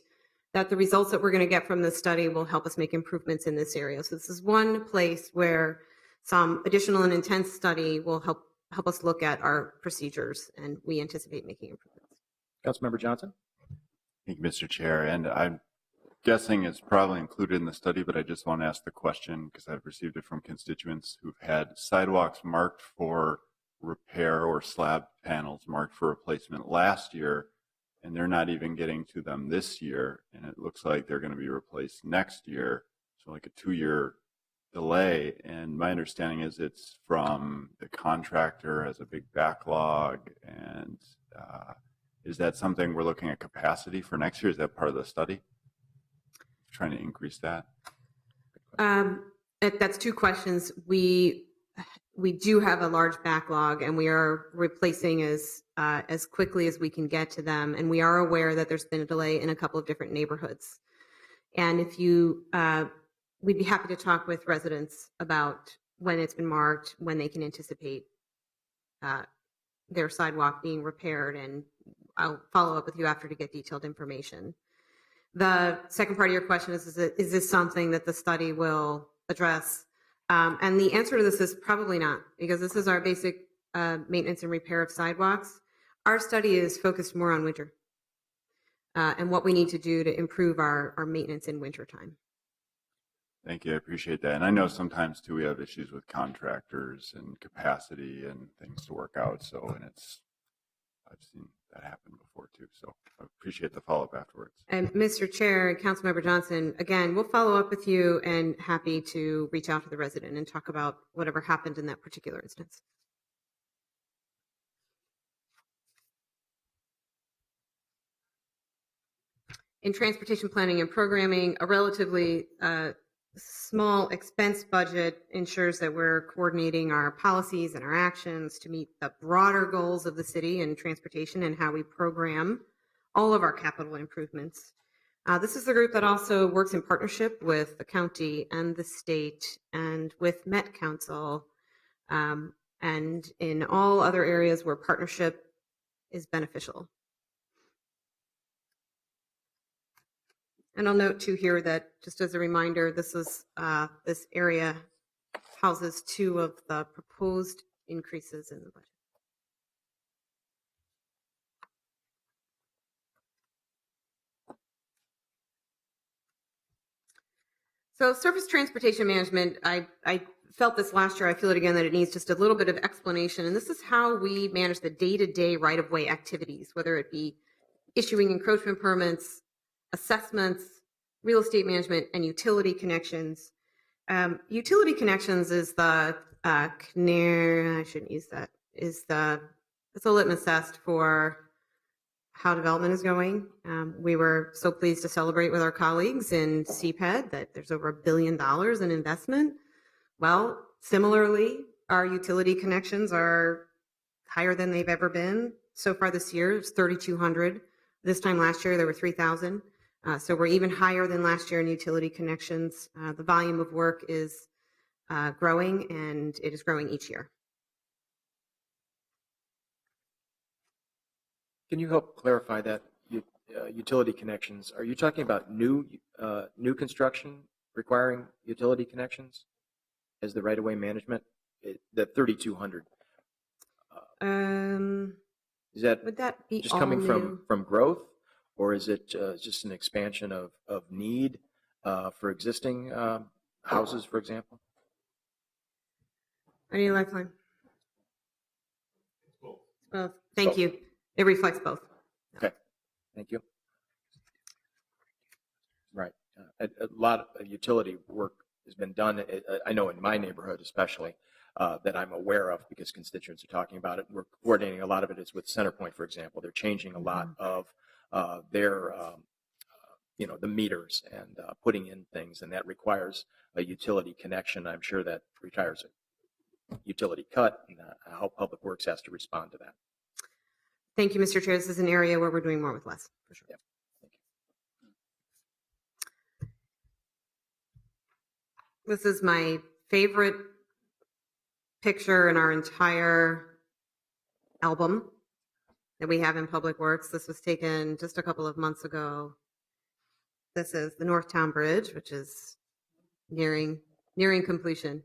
Speaker 2: that the results that we're going to get from this study will help us make improvements in this area. So this is one place where some additional and intense study will help us look at our procedures, and we anticipate making improvements.
Speaker 1: Councilmember Johnson?
Speaker 3: Thank you, Mr. Chair. And I'm guessing it's probably included in the study, but I just want to ask the question because I've received it from constituents who've had sidewalks marked for repair or slab panels marked for replacement last year, and they're not even getting to them this year. And it looks like they're going to be replaced next year. So like a 2-year delay. And my understanding is it's from the contractor as a big backlog. And is that something we're looking at capacity for next year? Is that part of the study? Trying to increase that?
Speaker 2: That's two questions. We do have a large backlog, and we are replacing as quickly as we can get to them. And we are aware that there's been a delay in a couple of different neighborhoods. And if you, we'd be happy to talk with residents about when it's been marked, when they can anticipate their sidewalk being repaired, and I'll follow up with you after to get detailed information. The second part of your question is this something that the study will address? And the answer to this is probably not, because this is our basic maintenance and repair of sidewalks. Our study is focused more on winter and what we need to do to improve our maintenance in wintertime.
Speaker 3: Thank you. I appreciate that. And I know sometimes too, we have issues with contractors and capacity and things to work out. So, and I've seen that happen before too. So I appreciate the follow-up afterwards.
Speaker 2: And Mr. Chair and Councilmember Johnson, again, we'll follow up with you and happy to reach out to the resident and talk about whatever happened in that particular instance. In transportation planning and programming, a relatively small expense budget ensures that we're coordinating our policies and our actions to meet the broader goals of the city in transportation and how we program all of our capital improvements. This is the group that also works in partnership with the county and the state and with Met Council and in all other areas where partnership is beneficial. And I'll note too here that, just as a reminder, this area houses 2 of the proposed increases in the budget. So surface transportation management, I felt this last year, I feel it again, that it needs just a little bit of explanation. And this is how we manage the day-to-day right-of-way activities, whether it be issuing encroachment permits, assessments, real estate management, and utility connections. Utility connections is the canary, I shouldn't use that, it's a litmus test for how development is going. We were so pleased to celebrate with our colleagues in CPED that there's over $1 billion in investment. Well, similarly, our utility connections are higher than they've ever been. So far this year, it's 3,200. This time last year, there were 3,000. So we're even higher than last year in utility connections. The volume of work is growing, and it is growing each year.
Speaker 1: Can you help clarify that utility connections? Are you talking about new construction requiring utility connections as the right-of-way management? The 3,200. Is that
Speaker 2: Would that be
Speaker 1: just
Speaker 2: all
Speaker 1: coming
Speaker 2: new?
Speaker 1: from growth, or is it just an expansion of need for existing houses, for example?
Speaker 2: I need a lifeline. Both. Thank
Speaker 1: Both.
Speaker 2: you. It reflects both.
Speaker 1: Okay, thank you. Right. A lot of utility work has been done, I know in my neighborhood especially, that I'm aware of because constituents are talking about it. We're coordinating a lot of it is with Centerpoint, for example. They're changing a lot of their, the meters and putting in things, and that requires a utility connection. I'm sure that requires a utility cut, and how Public Works has to respond to that.
Speaker 2: Thank you, Mr. Chair. This is an area where we're doing more with less, for sure.
Speaker 1: Yeah. Thank you.
Speaker 2: This is my favorite picture in our entire album that we have in Public Works. This was taken just a couple of months ago. This is the Northtown Bridge, which is nearing completion.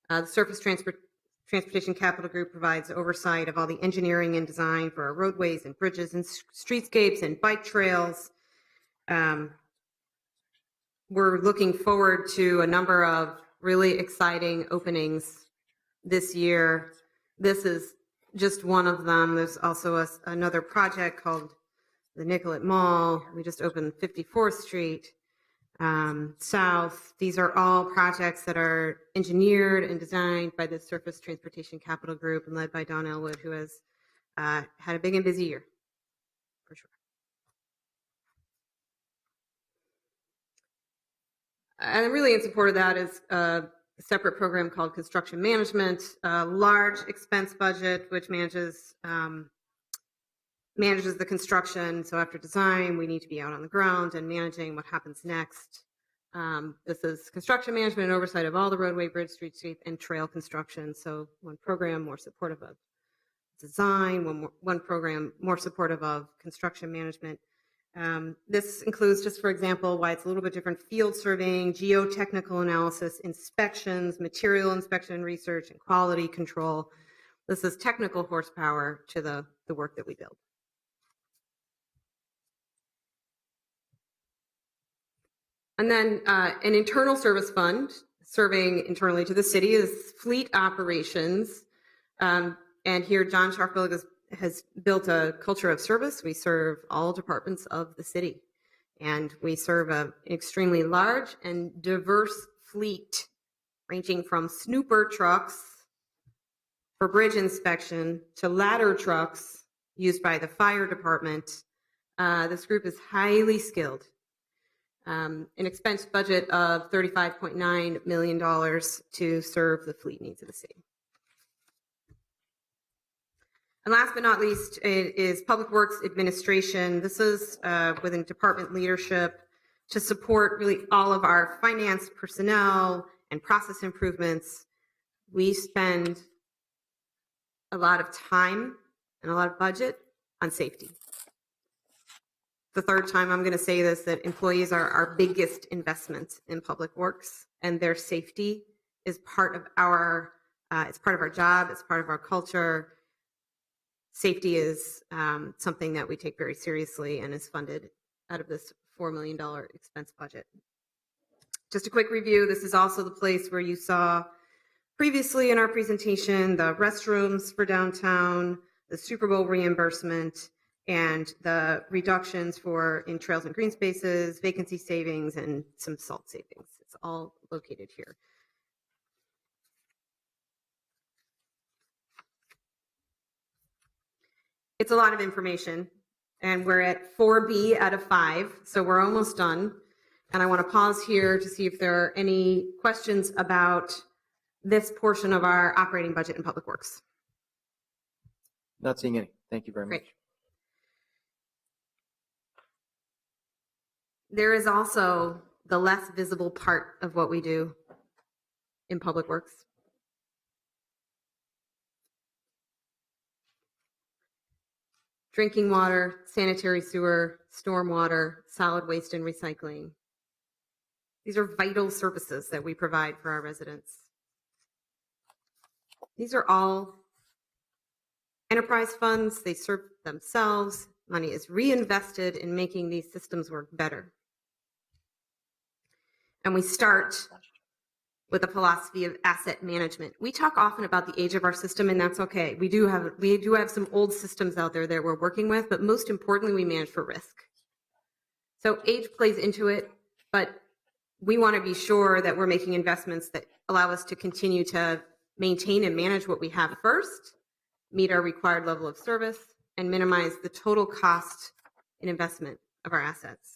Speaker 2: The Surface Transportation Capital Group provides oversight of all the engineering and design for our roadways and bridges and streetscapes and bike trails. We're looking forward to a number of really exciting openings this year. This is just one of them. There's also another project called the Nicollet Mall. We just opened 54th Street South. These are all projects that are engineered and designed by the Surface Transportation Capital Group and led by Don Elwood, who has had a big and busy year, for sure. And really in support of that is a separate program called Construction Management, a large expense budget, which manages the construction. So after design, we need to be out on the ground and managing what happens next. This is construction management and oversight of all the roadway, bridge, streetscape, and trail construction. So one program more supportive of design, one program more supportive of construction management. This includes, just for example, why it's a little bit different: field surveying, geotechnical analysis, inspections, material inspection and research, and quality control. This is technical horsepower to the work that we build. And then an internal service fund serving internally to the city is fleet operations. And here John Scharfberg has built a culture of service. We serve all departments of the city, and we serve an extremely large and diverse fleet, ranging from snooper trucks for bridge inspection to ladder trucks used by the fire department. This group is highly skilled. An expense budget of $35.9 million to serve the fleet needs of the city. And last but not least is Public Works Administration. This is within department leadership to support really all of our finance personnel and process improvements. We spend a lot of time and a lot of budget on safety. The third time I'm going to say this, that employees are our biggest investment in Public Works, and their safety is part of our, it's part of our job, it's part of our culture. Safety is something that we take very seriously and is funded out of this $4 million expense budget. Just a quick review, this is also the place where you saw previously in our presentation the restrooms for downtown, the Super Bowl reimbursement, and the reductions in trails and green spaces, vacancy savings, and some salt savings. It's all located here. It's a lot of information, and we're at 4B out of 5, so we're almost done. And I want to pause here to see if there are any questions about this portion of our operating budget in Public Works.
Speaker 1: Not seeing any. Thank you very much.
Speaker 2: Great. There is also the less visible part of what we do in Public Works. Drinking water, sanitary sewer, stormwater, solid waste and recycling. These are vital services that we provide for our residents. These are all enterprise funds. They serve themselves. Money is reinvested in making these systems work better. And we start with a philosophy of asset management. We talk often about the age of our system, and that's okay. We do have some old systems out there that we're working with, but most importantly, we manage for risk. So age plays into it, but we want to be sure that we're making investments that allow us to continue to maintain and manage what we have first, meet our required level of service, and minimize the total cost and investment of our assets.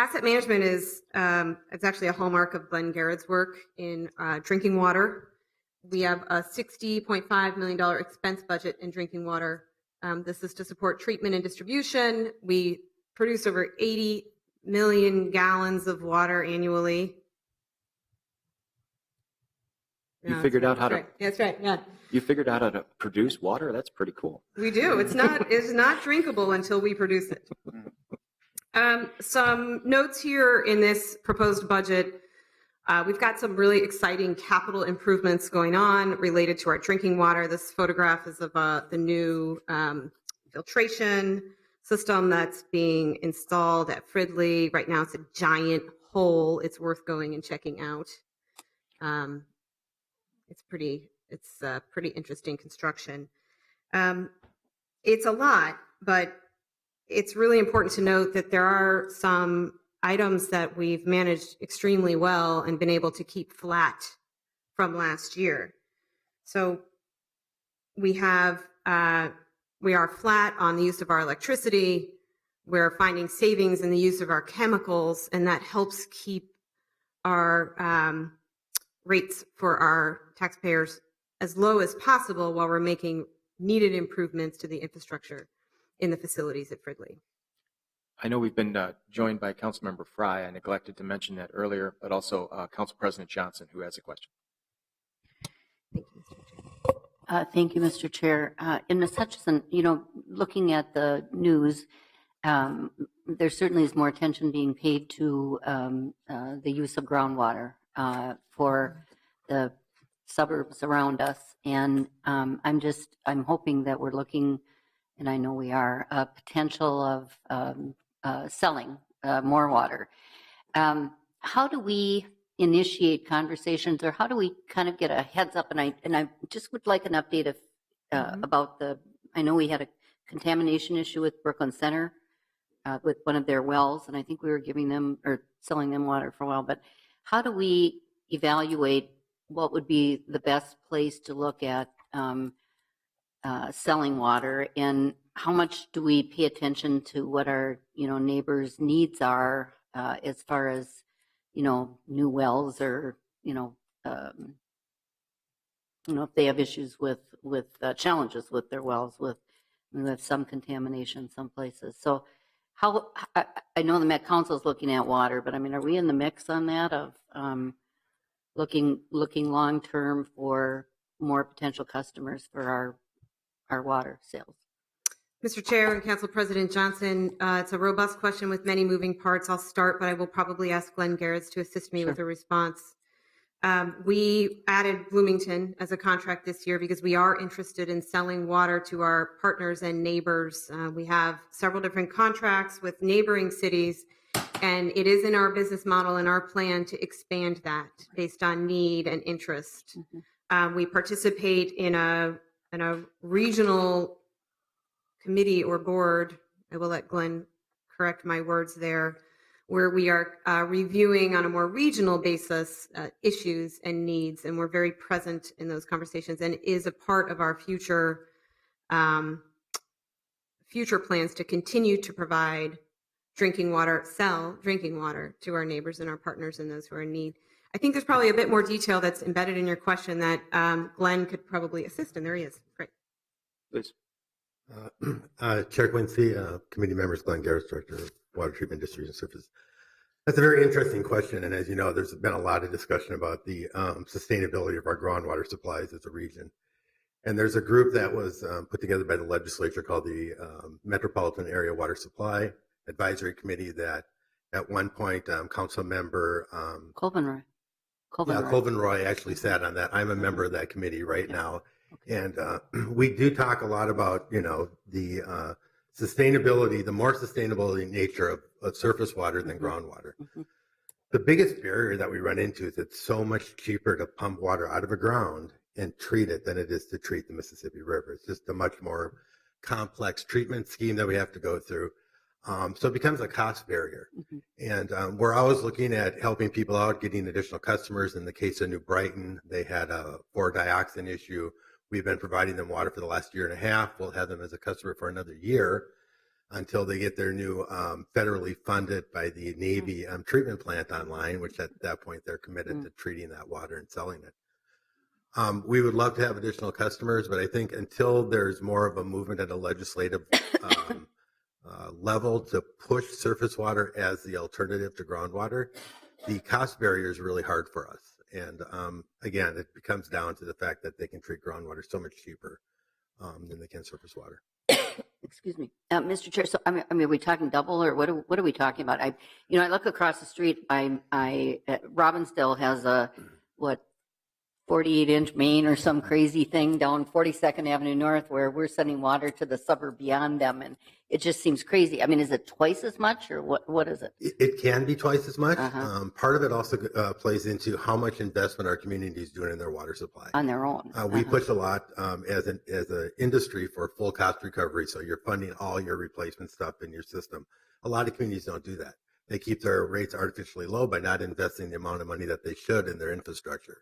Speaker 2: Asset management is it's actually a hallmark of Glenn Garrett's work in drinking water. We have a $60.5 million expense budget in drinking water. This is to support treatment and distribution. We produce over 80 million gallons of water annually.
Speaker 1: You
Speaker 2: Yeah,
Speaker 1: figured out
Speaker 2: that's
Speaker 1: how to-
Speaker 2: right. That's right, yeah.
Speaker 1: You figured out how to produce water? That's pretty cool.
Speaker 2: We do. It's not drinkable until we produce it. Some notes here in this proposed budget. We've got some really exciting capital improvements going on related to our drinking water. This photograph is of the new filtration system that's being installed at Fridley. Right now, it's a giant hole. It's worth going and checking out. It's pretty interesting construction. It's a lot, but it's really important to note that there are some items that we've managed extremely well and been able to keep flat from last year. So we are flat on the use of our electricity. We're finding savings in the use of our chemicals, and that helps keep our rates for our taxpayers as low as possible while we're making needed improvements to the infrastructure in the facilities at Fridley.
Speaker 1: I know we've been joined by Councilmember Fry. I neglected to mention that earlier, but also Council President Johnson, who has a question.
Speaker 2: Thank you, Mr. Chair.
Speaker 6: Thank you, Mr. Chair. And Ms. Hutchison, looking at the news, there certainly is more attention being paid to the use of groundwater for the suburbs around us. And I'm hoping that we're looking, and I know we are, a potential of selling more water. How do we initiate conversations, or how do we kind of get a heads up? And I just would like an update about I know we had a contamination issue with Brooklyn Center with one of their wells, and I think we were giving them or selling them water for a while. But how do we evaluate what would be the best place to look at selling water, and how much do we pay attention to what our neighbors' needs are as far as new wells, or if they have issues with challenges with their wells, we have some contamination some places. So how I know the Met Council is looking at water, but I mean, are we in the mix on that of looking long term for more potential customers for our water sales?
Speaker 2: Mr. Chair and Council President Johnson, it's a robust question with many moving parts. I'll start, but I will probably ask Glenn Garretts to assist me with a response. We added Bloomington as a contract this year because we are interested in selling water to our partners and neighbors. We have several different contracts with neighboring cities, and it is in our business model and our plan to expand that based on need and interest. We participate in a regional committee or board, I will let Glenn correct my words there, where we are reviewing on a more regional basis issues and needs, and we're very present in those conversations, and is a part of our future plans to continue to provide sell drinking water to our neighbors and our partners and those who are in need. I think there's probably a bit more detail that's embedded in your question that Glenn could probably assist in. There he is. Great.
Speaker 1: Please.
Speaker 7: Chair Quincy, committee members, Glenn Garretts, Director of Water Treatment Distribution Services. That's a very interesting question, and as you know, there's been a lot of discussion about the sustainability of our groundwater supplies as a region. And there's a group that was put together by the legislature called the Metropolitan Area Water Supply Advisory Committee that at one point Council Member
Speaker 6: Colvin
Speaker 7: Roy actually sat on that. I'm a member of that committee right now. And we do talk a lot about, the sustainability, the more sustainable nature of surface water than groundwater. The biggest barrier that we run into is it's so much cheaper to pump water out of the ground and treat it than it is to treat the Mississippi River. It's just a much more complex treatment scheme that we have to go through. So it becomes a cost barrier. And we're always looking at helping people out, getting additional customers. In the case of New Brighton, they had a 4-dioxin issue. We've been providing them water for the last year and a half. We'll have them as a customer for another year until they get their new federally funded by the Navy treatment plant online, which at that point they're committed to treating that water and selling it. We would love to have additional customers, but I think until there's more of a movement at a legislative level to push surface water as the alternative to groundwater, the cost barrier is really hard for us. And again, it comes down to the fact that they can treat groundwater so much cheaper than they can surface water.
Speaker 6: Excuse me, Mr. Chair. So, I mean, are we talking double, or what are we talking about? I look across the street. Robbinsdale has a 48-inch main or some crazy thing down 42nd Avenue North, where we're sending water to the suburb beyond them, and it just seems crazy. I mean, is it twice as much, or what is it?
Speaker 7: It can be twice as much.
Speaker 6: Uh-huh.
Speaker 7: Part of it also plays into how much investment our community is doing in their water supply.
Speaker 6: On their own.
Speaker 7: We push a lot as an industry for full cost recovery. So you're funding all your replacement stuff in your system. A lot of communities don't do that. They keep their rates artificially low by not investing the amount of money that they should in their infrastructure.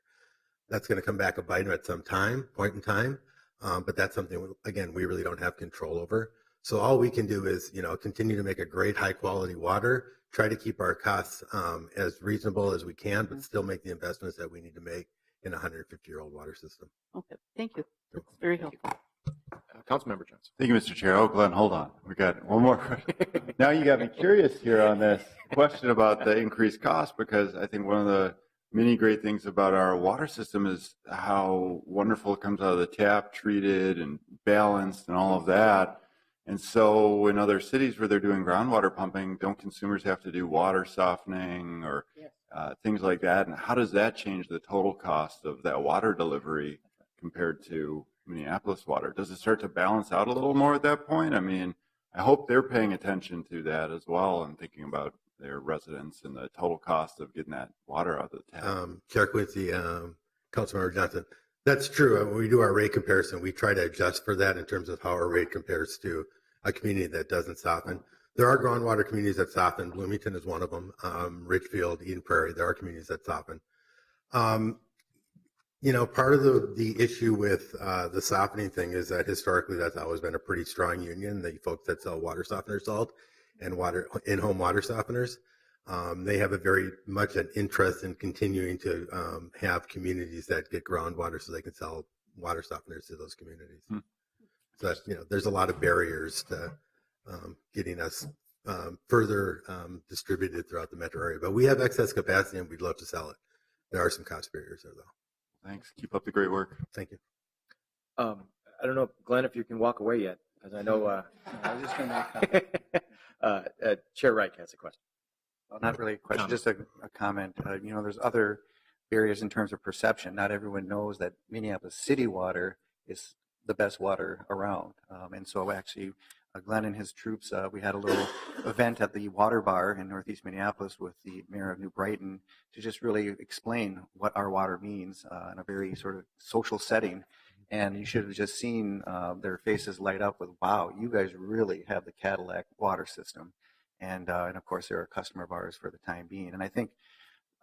Speaker 7: That's going to come back a bite at some point in time. But that's something, again, we really don't have control over. So all we can do is, continue to make a great high quality water, try to keep our costs as reasonable as we can, but still make the investments that we need to make in a 150-year-old water system.
Speaker 6: Okay, thank you. That's very helpful.
Speaker 1: Councilmember Johnson.
Speaker 3: Thank you, Mr. Chair. Oh, Glenn, hold on. We got one more. Now you got me curious here on this question about the increased cost, because I think one of the many great things about our water system is how wonderful it comes out of the tap, treated and balanced and all of that. And so in other cities where they're doing groundwater pumping, don't consumers have to do water softening or things like that? And how does that change the total cost of that water delivery compared to Minneapolis water? Does it start to balance out a little more at that point? I mean, I hope they're paying attention to that as well and thinking about their residents and the total cost of getting that water out of the tap.
Speaker 7: Chair Quincy, Councilmember Johnson, that's true. When we do our rate comparison, we try to adjust for that in terms of how our rate compares to a community that doesn't soften. There are groundwater communities that soften. Bloomington is one of them. Richfield, Eden Prairie, there are communities that soften. Part of the issue with the softening thing is that historically that's always been a pretty strong union, the folks that sell water softener salt and in-home water softeners. They have a very much an interest in continuing to have communities that get groundwater so they can sell water softeners to those communities. So that, there's a lot of barriers to getting us further distributed throughout the metro area. But we have excess capacity and we'd love to sell it. There are some cost barriers there, though.
Speaker 3: Thanks. Keep up the great work.
Speaker 7: Thank you.
Speaker 1: I don't know, Glenn, if you can walk away yet, because I know
Speaker 4: I was just going to make
Speaker 1: Chair Reich has a question.
Speaker 4: well, not really a question, just a comment. There's other barriers in terms of perception. Not everyone knows that Minneapolis city water is the best water around. And so actually, Glenn and his troops, we had a little event at the Water Bar in Northeast Minneapolis with the mayor of New Brighton to just really explain what our water means in a very sort of social setting. And you should have just seen their faces light up with, wow, you guys really have the Cadillac water system. And of course, they're a customer of ours for the time being. And I think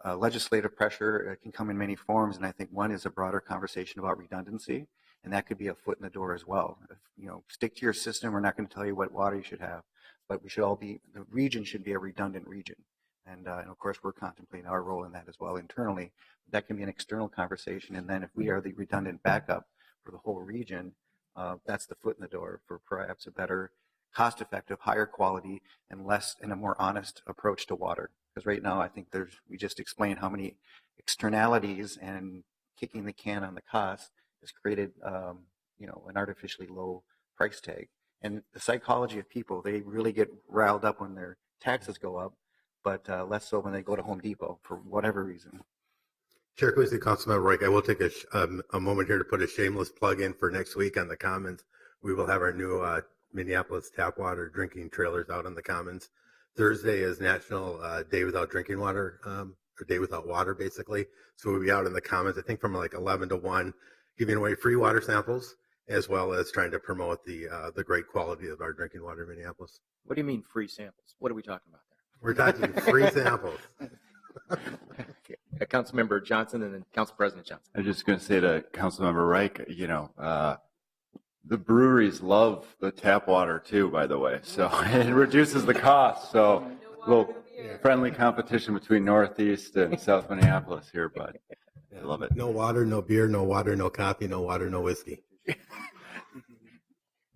Speaker 4: legislative pressure can come in many forms. And I think one is a broader conversation about redundancy. And that could be a foot in the door as well. Stick to your system. We're not going to tell you what water you should have, but we should all the region should be a redundant region. And of course, we're contemplating our role in that as well internally. That can be an external conversation. And then if we are the redundant backup for the whole region, that's the foot in the door for perhaps a better, cost-effective, higher quality, and a more honest approach to water. Because right now, I think we just explained how many externalities and kicking the can on the cost has created, an artificially low price tag. And the psychology of people, they really get riled up when their taxes go up, but less so when they go to Home Depot for whatever reason.
Speaker 7: Chair Quincy, Councilmember Reich, I will take a moment here to put a shameless plug in for next week on the Commons. We will have our new Minneapolis tap water drinking trailers out on the Commons. Thursday is National Day Without Drinking Water, or Day Without Water, basically. So we'll be out in the Commons, I think from like 11 to 1, giving away free water samples, as well as trying to promote the great quality of our drinking water in Minneapolis.
Speaker 1: What do you mean free samples? What are we talking about there?
Speaker 7: We're talking free samples.
Speaker 1: Councilmember Johnson and then Council President Johnson.
Speaker 3: I was just going to say to Councilmember Reich, the breweries love the tap water too, by the way. So it reduces the cost. So a little friendly competition between Northeast and South Minneapolis here, but I love it.
Speaker 7: No water, no beer, no water, no coffee, no water, no whiskey.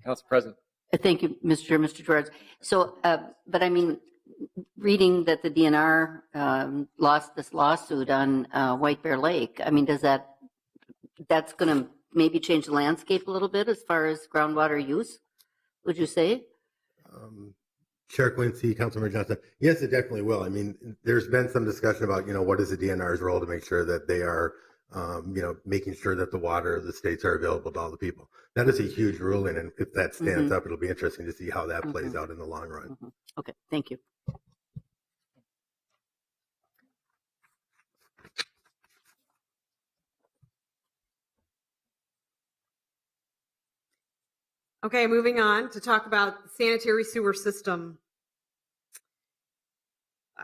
Speaker 1: Council President.
Speaker 6: Thank you, Mr. Chair, Mr. Torres. So, but I mean, reading that the DNR lost this lawsuit on White Bear Lake, I mean, that's going to maybe change the landscape a little bit as far as groundwater use, would you say?
Speaker 7: Chair Quincy, Councilmember Johnson, yes, it definitely will. I mean, there's been some discussion about, what is the DNR's role to make sure that they are, making sure that the water of the states are available to all the people. That is a huge ruling, and if that stands up, it'll be interesting to see how that plays out in the long run.
Speaker 6: Okay, thank you.
Speaker 2: Okay, moving on to talk about the sanitary sewer system.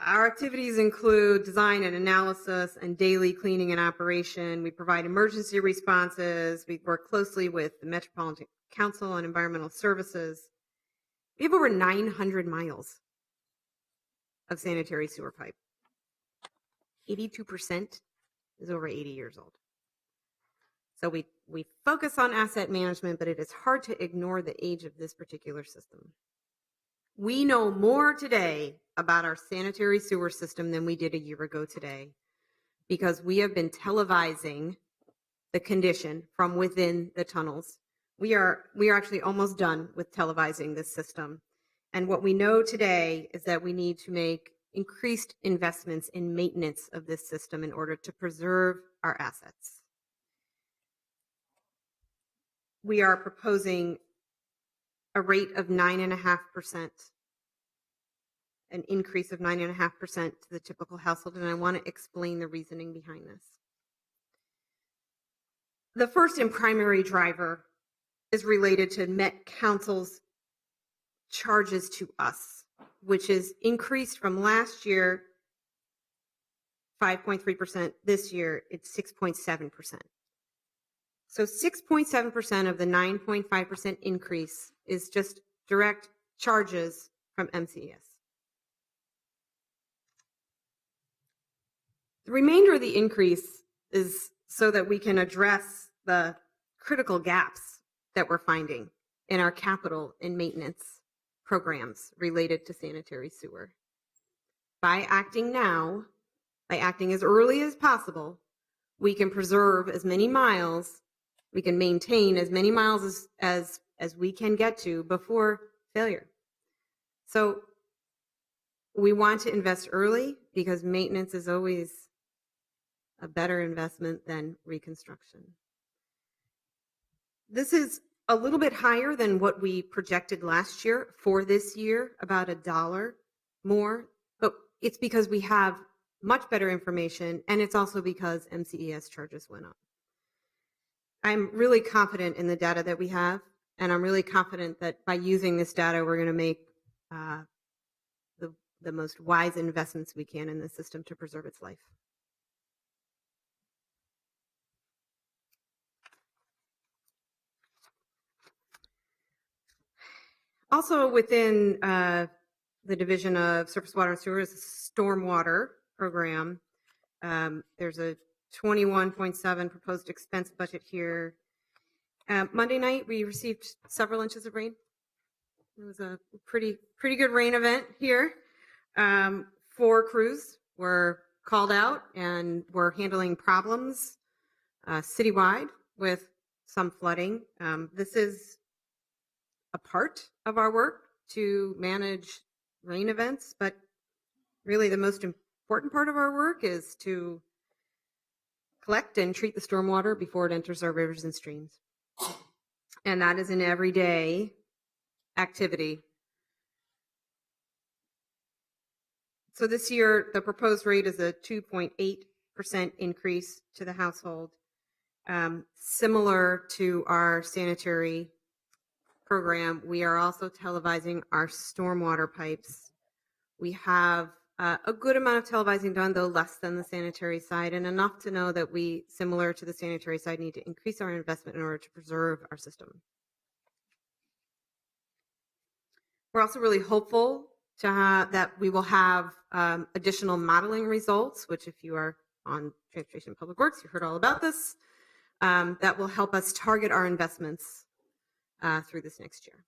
Speaker 2: Our activities include design and analysis and daily cleaning and operation. We provide emergency responses. We work closely with the Metropolitan Council on Environmental Services. We have over 900 miles of sanitary sewer pipe. 82% is over 80 years old. So we focus on asset management, but it is hard to ignore the age of this particular system. We know more today about our sanitary sewer system than we did a year ago today, because we have been televising the condition from within the tunnels. We are actually almost done with televising this system. And what we know today is that we need to make increased investments in maintenance of this system in order to preserve our assets. We are proposing a rate of 9.5%, an increase of 9.5% to the typical household, and I want to explain the reasoning behind this. The first and primary driver is related to Met Council's charges to us, which is increased from last year, 5.3%. This year, it's 6.7%. So 6.7% of the 9.5% increase is just direct charges from MCES. The remainder of the increase is so that we can address the critical gaps that we're finding in our capital and maintenance programs related to sanitary sewer. By acting now, by acting as early as possible, we can preserve as many miles, we can maintain as many miles as we can get to before failure. So we want to invest early because maintenance is always a better investment than reconstruction. This is a little bit higher than what we projected last year for this year, about $1 more, but it's because we have much better information, and it's also because MCES charges went up. I'm really confident in the data that we have, and I'm really confident that by using this data, we're going to make the most wise investments we can in the system to preserve its life. Also within the Division of Surface Water and Sewer is a stormwater program. There's a 21.7 proposed expense budget here. Monday night, we received several inches of rain. It was a pretty good rain event here. 4 crews were called out and were handling problems citywide with some flooding. This is a part of our work to manage rain events, but really the most important part of our work is to collect and treat the stormwater before it enters our rivers and streams. And that is an everyday activity. So this year, the proposed rate is a 2.8% increase to the household, similar to our sanitary program. We are also televising our stormwater pipes. We have a good amount of televising done, though less than the sanitary side, and enough to know that we, similar to the sanitary side, need to increase our investment in order to preserve our system. We're also really hopeful that we will have additional modeling results, which if you are on Transportation and Public Works, you heard all about this, that will help us target our investments through this next year.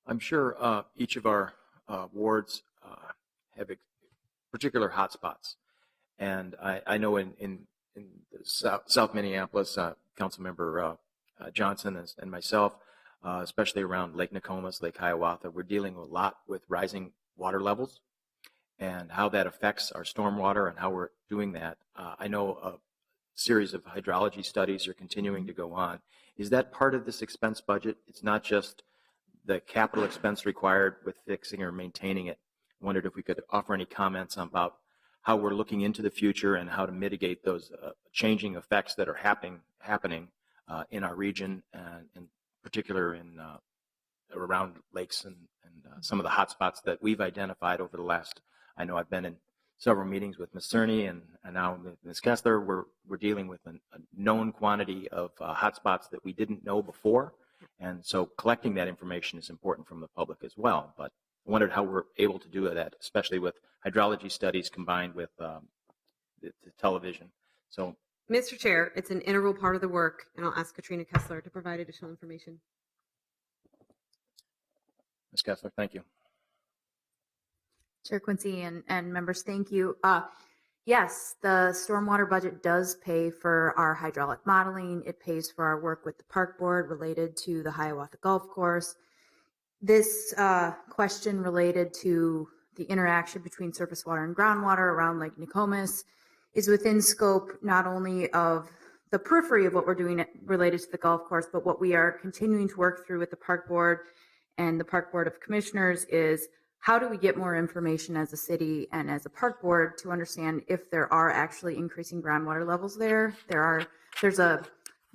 Speaker 1: I'm sure each of our wards have particular hotspots. And I know in South Minneapolis, Councilmember Johnson and myself, especially around Lake Nokomis, Lake Hiawatha, we're dealing a lot with rising water levels and how that affects our stormwater and how we're doing that. I know a series of hydrology studies are continuing to go on. Is that part of this expense budget? It's not just the capital expense required with fixing or maintaining it. I wondered if we could offer any comments about how we're looking into the future and how to mitigate those changing effects that are happening in our region, and in particular in around lakes and some of the hot spots that we've identified over the last. I know I've been in several meetings with Ms. Cerny and now Ms. Kessler. We're dealing with a known quantity of hot spots that we didn't know before, and so collecting that information is important from the public as well. But I wondered how we're able to do that, especially with hydrology studies combined with the television. So,
Speaker 2: Mr. Chair, it's an integral part of the work, and I'll ask Katrina Kessler to provide additional information.
Speaker 1: Ms. Kessler, thank you.
Speaker 8: Chair Quincy and members, thank you. Yes, the stormwater budget does pay for our hydraulic modeling. It pays for our work with the park board related to the Hiawatha Golf Course. This question related to the interaction between surface water and groundwater around Lake Nokomis is within scope not only of the periphery of what we're doing related to the golf course, but what we are continuing to work through with the park board and the park board of commissioners is how do we get more information as a city and as a park board to understand if there are actually increasing groundwater levels there. There's a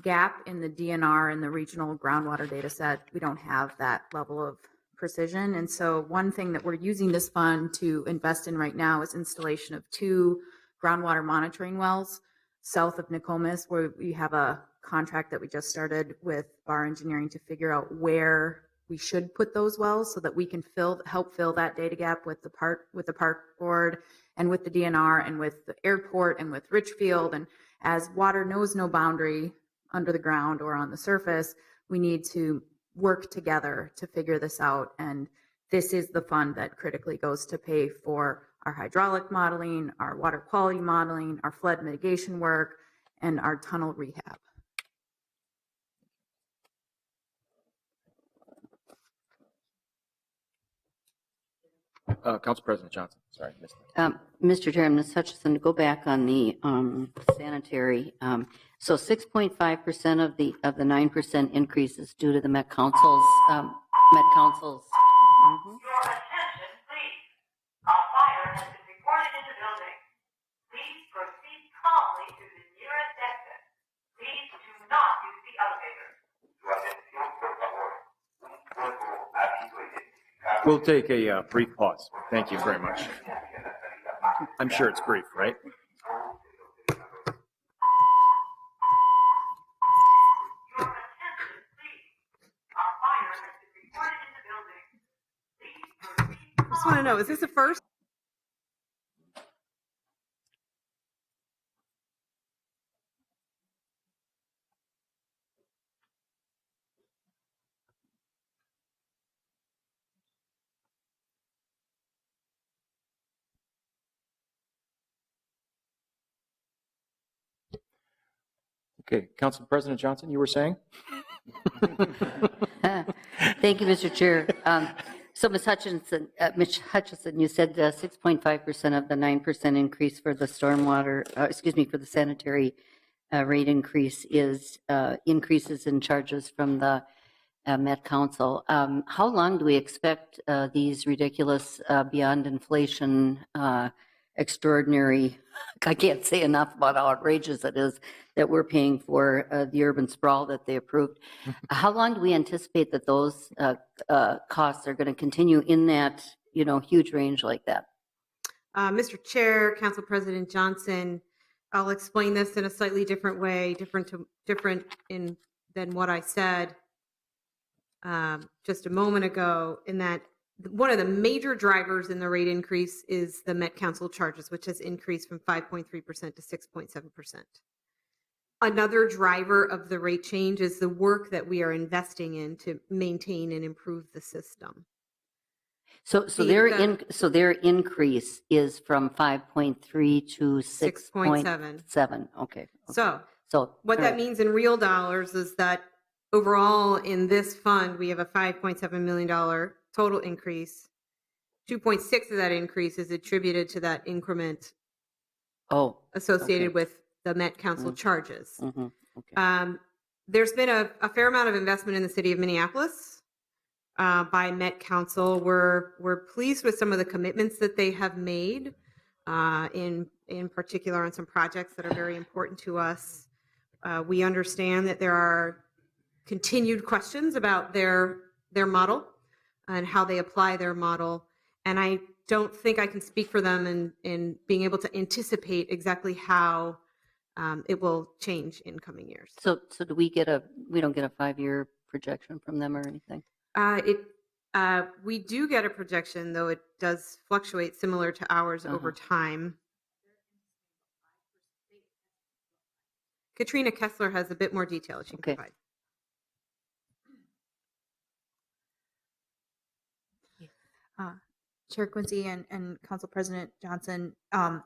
Speaker 8: gap in the DNR and the regional groundwater data set. We don't have that level of precision. And so one thing that we're using this fund to invest in right now is installation of 2 groundwater monitoring wells south of Nokomis, where we have a contract that we just started with Bar Engineering to figure out where we should put those wells so that we can help fill that data gap with the park board and with the DNR and with the airport and with Richfield. And as water knows no boundary under the ground or on the surface, we need to work together to figure this out. And this is the fund that critically goes to pay for our hydraulic modeling, our water quality modeling, our flood mitigation work, and our tunnel rehab.
Speaker 1: Council President Johnson, sorry, missed
Speaker 6: that. Mr. Chairman, Ms. Hutchison, to go back on the sanitary, so 6.5% of the 9% increase is due to the Met Council's.
Speaker 9: Your attention, please. A fire has been reported in the building. Please proceed calmly to the nearest exit. Please do not use the elevator.
Speaker 1: We'll take a brief pause. Thank you very much. I'm sure it's brief, right?
Speaker 9: Your attention, please. A fire has been reported in the building. Please proceed.
Speaker 2: I just want to know, is this a first?
Speaker 1: Okay, Council President Johnson, you were saying?
Speaker 6: Thank you, Mr. Chair. So Ms. Hutchison, you said 6.5% of the 9% increase for the stormwater, for the sanitary rate increase is increases in charges from the Met Council. How long do we expect these ridiculous, beyond inflation, extraordinary, I can't say enough about how outrageous it is that we're paying for the urban sprawl that they approved. How long do we anticipate that those costs are going to continue in that, huge range like that?
Speaker 2: Mr. Chair, Council President Johnson, I'll explain this in a slightly different way, different than what I said just a moment ago, in that one of the major drivers in the rate increase is the Met Council charges, which has increased from 5.3% to 6.7%. Another driver of the rate change is the work that we are investing in to maintain and improve the system.
Speaker 6: So
Speaker 2: The-
Speaker 6: their increase is from 5.3 to
Speaker 2: 6.7.
Speaker 6: 6.7. Okay.
Speaker 2: So what
Speaker 6: all
Speaker 2: that
Speaker 6: right.
Speaker 2: means in real dollars is that overall in this fund, we have a $5.7 million total increase. 2.6 of that increase is attributed to that increment
Speaker 6: Oh.
Speaker 2: associated
Speaker 6: Okay.
Speaker 2: with the Met Council
Speaker 6: Mm.
Speaker 2: charges.
Speaker 6: Mhm. Okay.
Speaker 2: There's been a fair amount of investment in the city of Minneapolis by Met Council. We're pleased with some of the commitments that they have made, in particular on some projects that are very important to us. We understand that there are continued questions about their model and how they apply their model, and I don't think I can speak for them in being able to anticipate exactly how it will change in coming years.
Speaker 6: So do we don't get a 5-year projection from them or anything?
Speaker 2: We do get a projection, though it does fluctuate similar to ours over time. Katrina Kessler has a bit more detail that she can
Speaker 6: Okay.
Speaker 2: provide.
Speaker 8: Chair Quincy and Council President Johnson,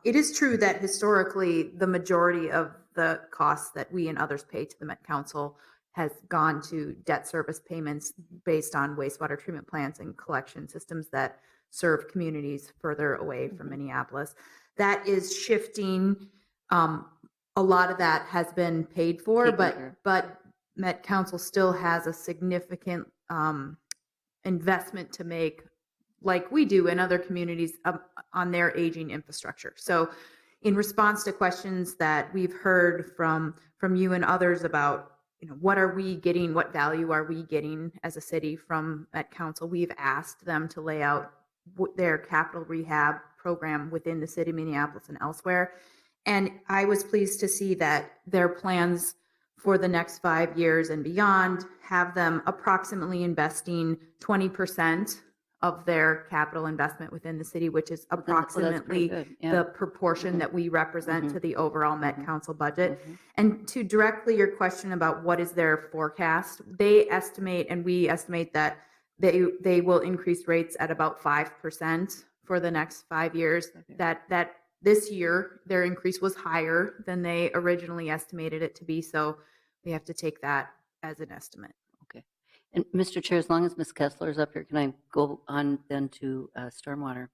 Speaker 8: it is true that historically the majority of the costs that we and others pay to the Met Council has gone to debt service payments based on wastewater treatment plants and collection systems that serve communities further away from Minneapolis. That is shifting. A lot of that has been paid for,
Speaker 6: Taken
Speaker 8: but
Speaker 6: care of.
Speaker 8: but Met Council still has a significant investment to make, like we do in other communities, on their aging infrastructure. So in response to questions that we've heard from you and others about, what are we getting, what value are we getting as a city from Met Council, we've asked them to lay out their capital rehab program within the city of Minneapolis and elsewhere. And I was pleased to see that their plans for the next 5 years and beyond have them approximately investing 20% of their capital investment within the city, which is
Speaker 6: Well, that's pretty
Speaker 8: approximately
Speaker 6: good, yeah.
Speaker 8: the proportion that we represent to the overall Met Council budget.
Speaker 6: Mhm.
Speaker 8: And to directly your question about what is their forecast, they estimate, and we estimate that they will increase rates at about 5% for the next 5 years.
Speaker 6: Okay.
Speaker 8: That this year, their increase was higher than they originally estimated it to be. So we have to take that as an estimate.
Speaker 6: Okay. And Mr. Chair, as long as Ms. Kessler is up here, can I go on then to stormwater?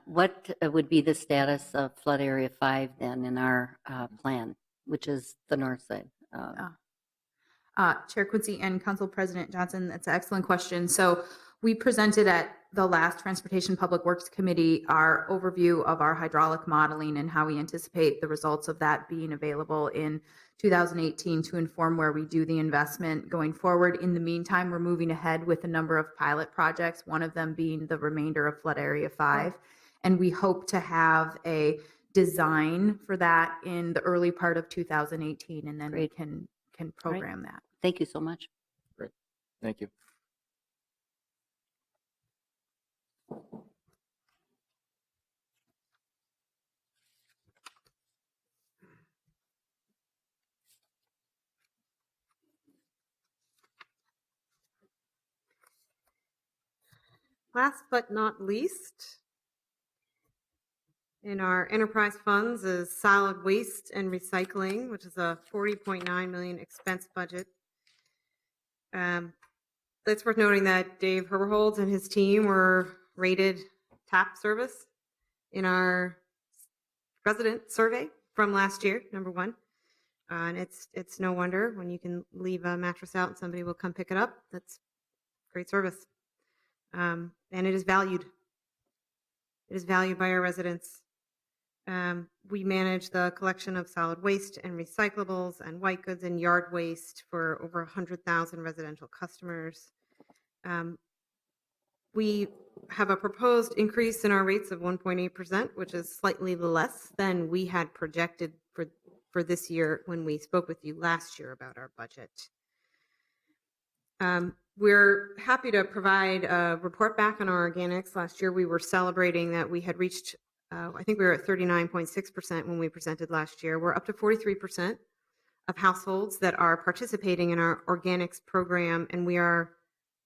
Speaker 6: What would be the status of flood area 5 then in our plan, which is the north side?
Speaker 8: Chair Quincy and Council President Johnson, that's an excellent question. So we presented at the last Transportation Public Works Committee our overview of our hydraulic modeling and how we anticipate the results of that being available in 2018 to inform where we do the investment going forward. In the meantime, we're moving ahead with a number of pilot projects, one of them being the remainder of Flood Area 5. And we hope to have a design for that in the early part of 2018, and then
Speaker 6: Great.
Speaker 8: we can program that.
Speaker 6: Thank you so much.
Speaker 1: Great. Thank you.
Speaker 2: Last but not least, in our enterprise funds is solid waste and recycling, which is a $40.9 million expense budget. It's worth noting that Dave Herberholz and his team were rated top service in our resident survey from last year, number 1. And it's no wonder when you can leave a mattress out and somebody will come pick it up. That's great service. And it is valued. It is valued by our residents. We manage the collection of solid waste and recyclables and white goods and yard waste for over 100,000 residential customers. We have a proposed increase in our rates of 1.8%, which is slightly less than we had projected for this year when we spoke with you last year about our budget. We're happy to provide a report back on our organics. Last year, we were celebrating that we had reached, I think we were at 39.6% when we presented last year. We're up to 43% of households that are participating in our organics program, and we are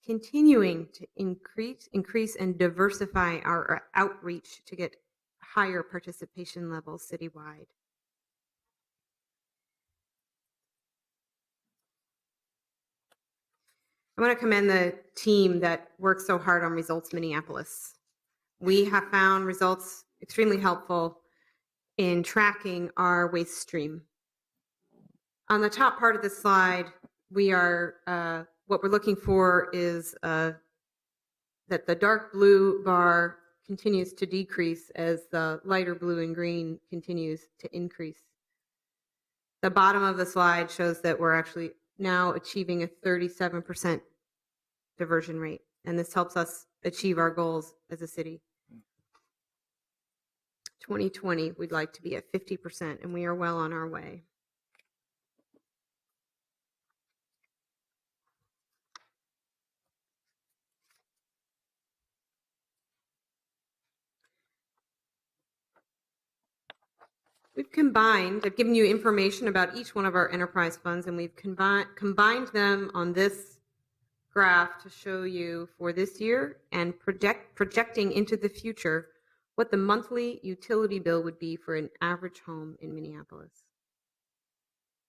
Speaker 2: continuing to increase and diversify our outreach to get higher participation levels citywide. I want to commend the team that works so hard on Results Minneapolis. We have found results extremely helpful in tracking our waste stream. On the top part of the slide, we are what we're looking for is that the dark blue bar continues to decrease as the lighter blue and green continues to increase. The bottom of the slide shows that we're actually now achieving a 37% diversion rate, and this helps us achieve our goals as a city. 2020, we'd like to be at 50%, and we are well on our way. We've combined, I've given you information about each one of our enterprise funds, and we've combined them on this graph to show you for this year and projecting into the future what the monthly utility bill would be for an average home in Minneapolis.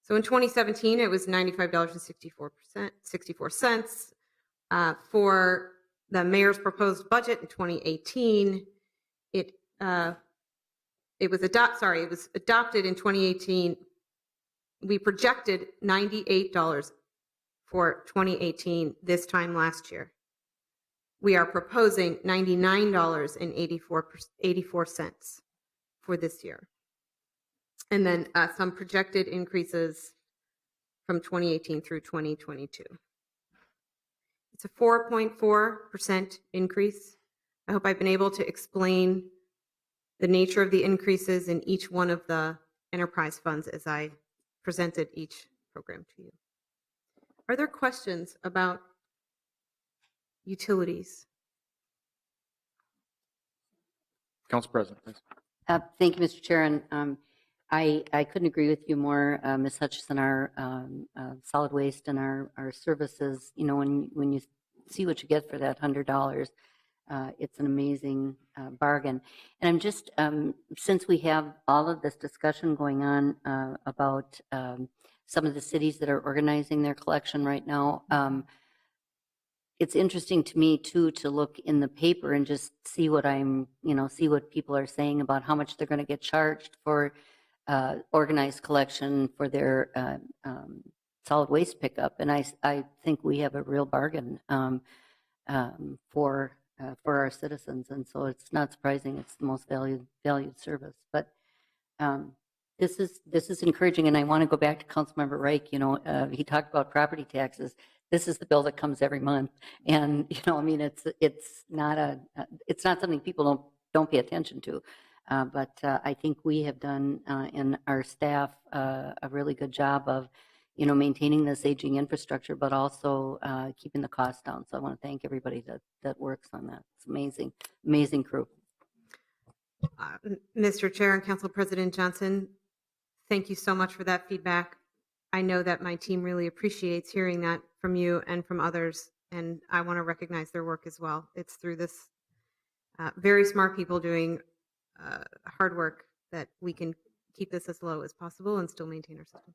Speaker 2: So in 2017, it was $95.64. For the mayor's proposed budget in 2018, it was adopted in 2018. We projected $98 for 2018 this time last year. We are proposing $99.84 for this year. And then some projected increases from 2018 through 2022. It's a 4.4% increase. I hope I've been able to explain the nature of the increases in each one of the enterprise funds as I presented each program to you. Are there questions about utilities?
Speaker 1: Council President, please.
Speaker 6: Thank you, Mr. Chair. And I couldn't agree with you more, Ms. Hutchison. Our solid waste and our services, you know, when you see what you get for that $100, it's an amazing bargain. And I'm just, since we have all of this discussion going on about some of the cities that are organizing their collection right now, it's interesting to me too to look in the paper and just see what see what people are saying about how much they're going to get charged for organized collection for their solid waste pickup. And I think we have a real bargain for our citizens, and so it's not surprising it's the most valued service. But this is encouraging, and I want to go back to Councilmember Reich. You know, he talked about property taxes. This is the bill that comes every month, and you know, I mean, it's not something people don't pay attention to. But I think we have done in our staff a really good job of, you know, maintaining this aging infrastructure, but also keeping the costs down. So I want to thank everybody that works on that. It's amazing crew.
Speaker 2: Mr. Chair and Council President Johnson, thank you so much for that feedback. I know that my team really appreciates hearing that from you and from others, and I want to recognize their work as well. It's through this very smart people doing hard work that we can keep this as low as possible and still maintain our system.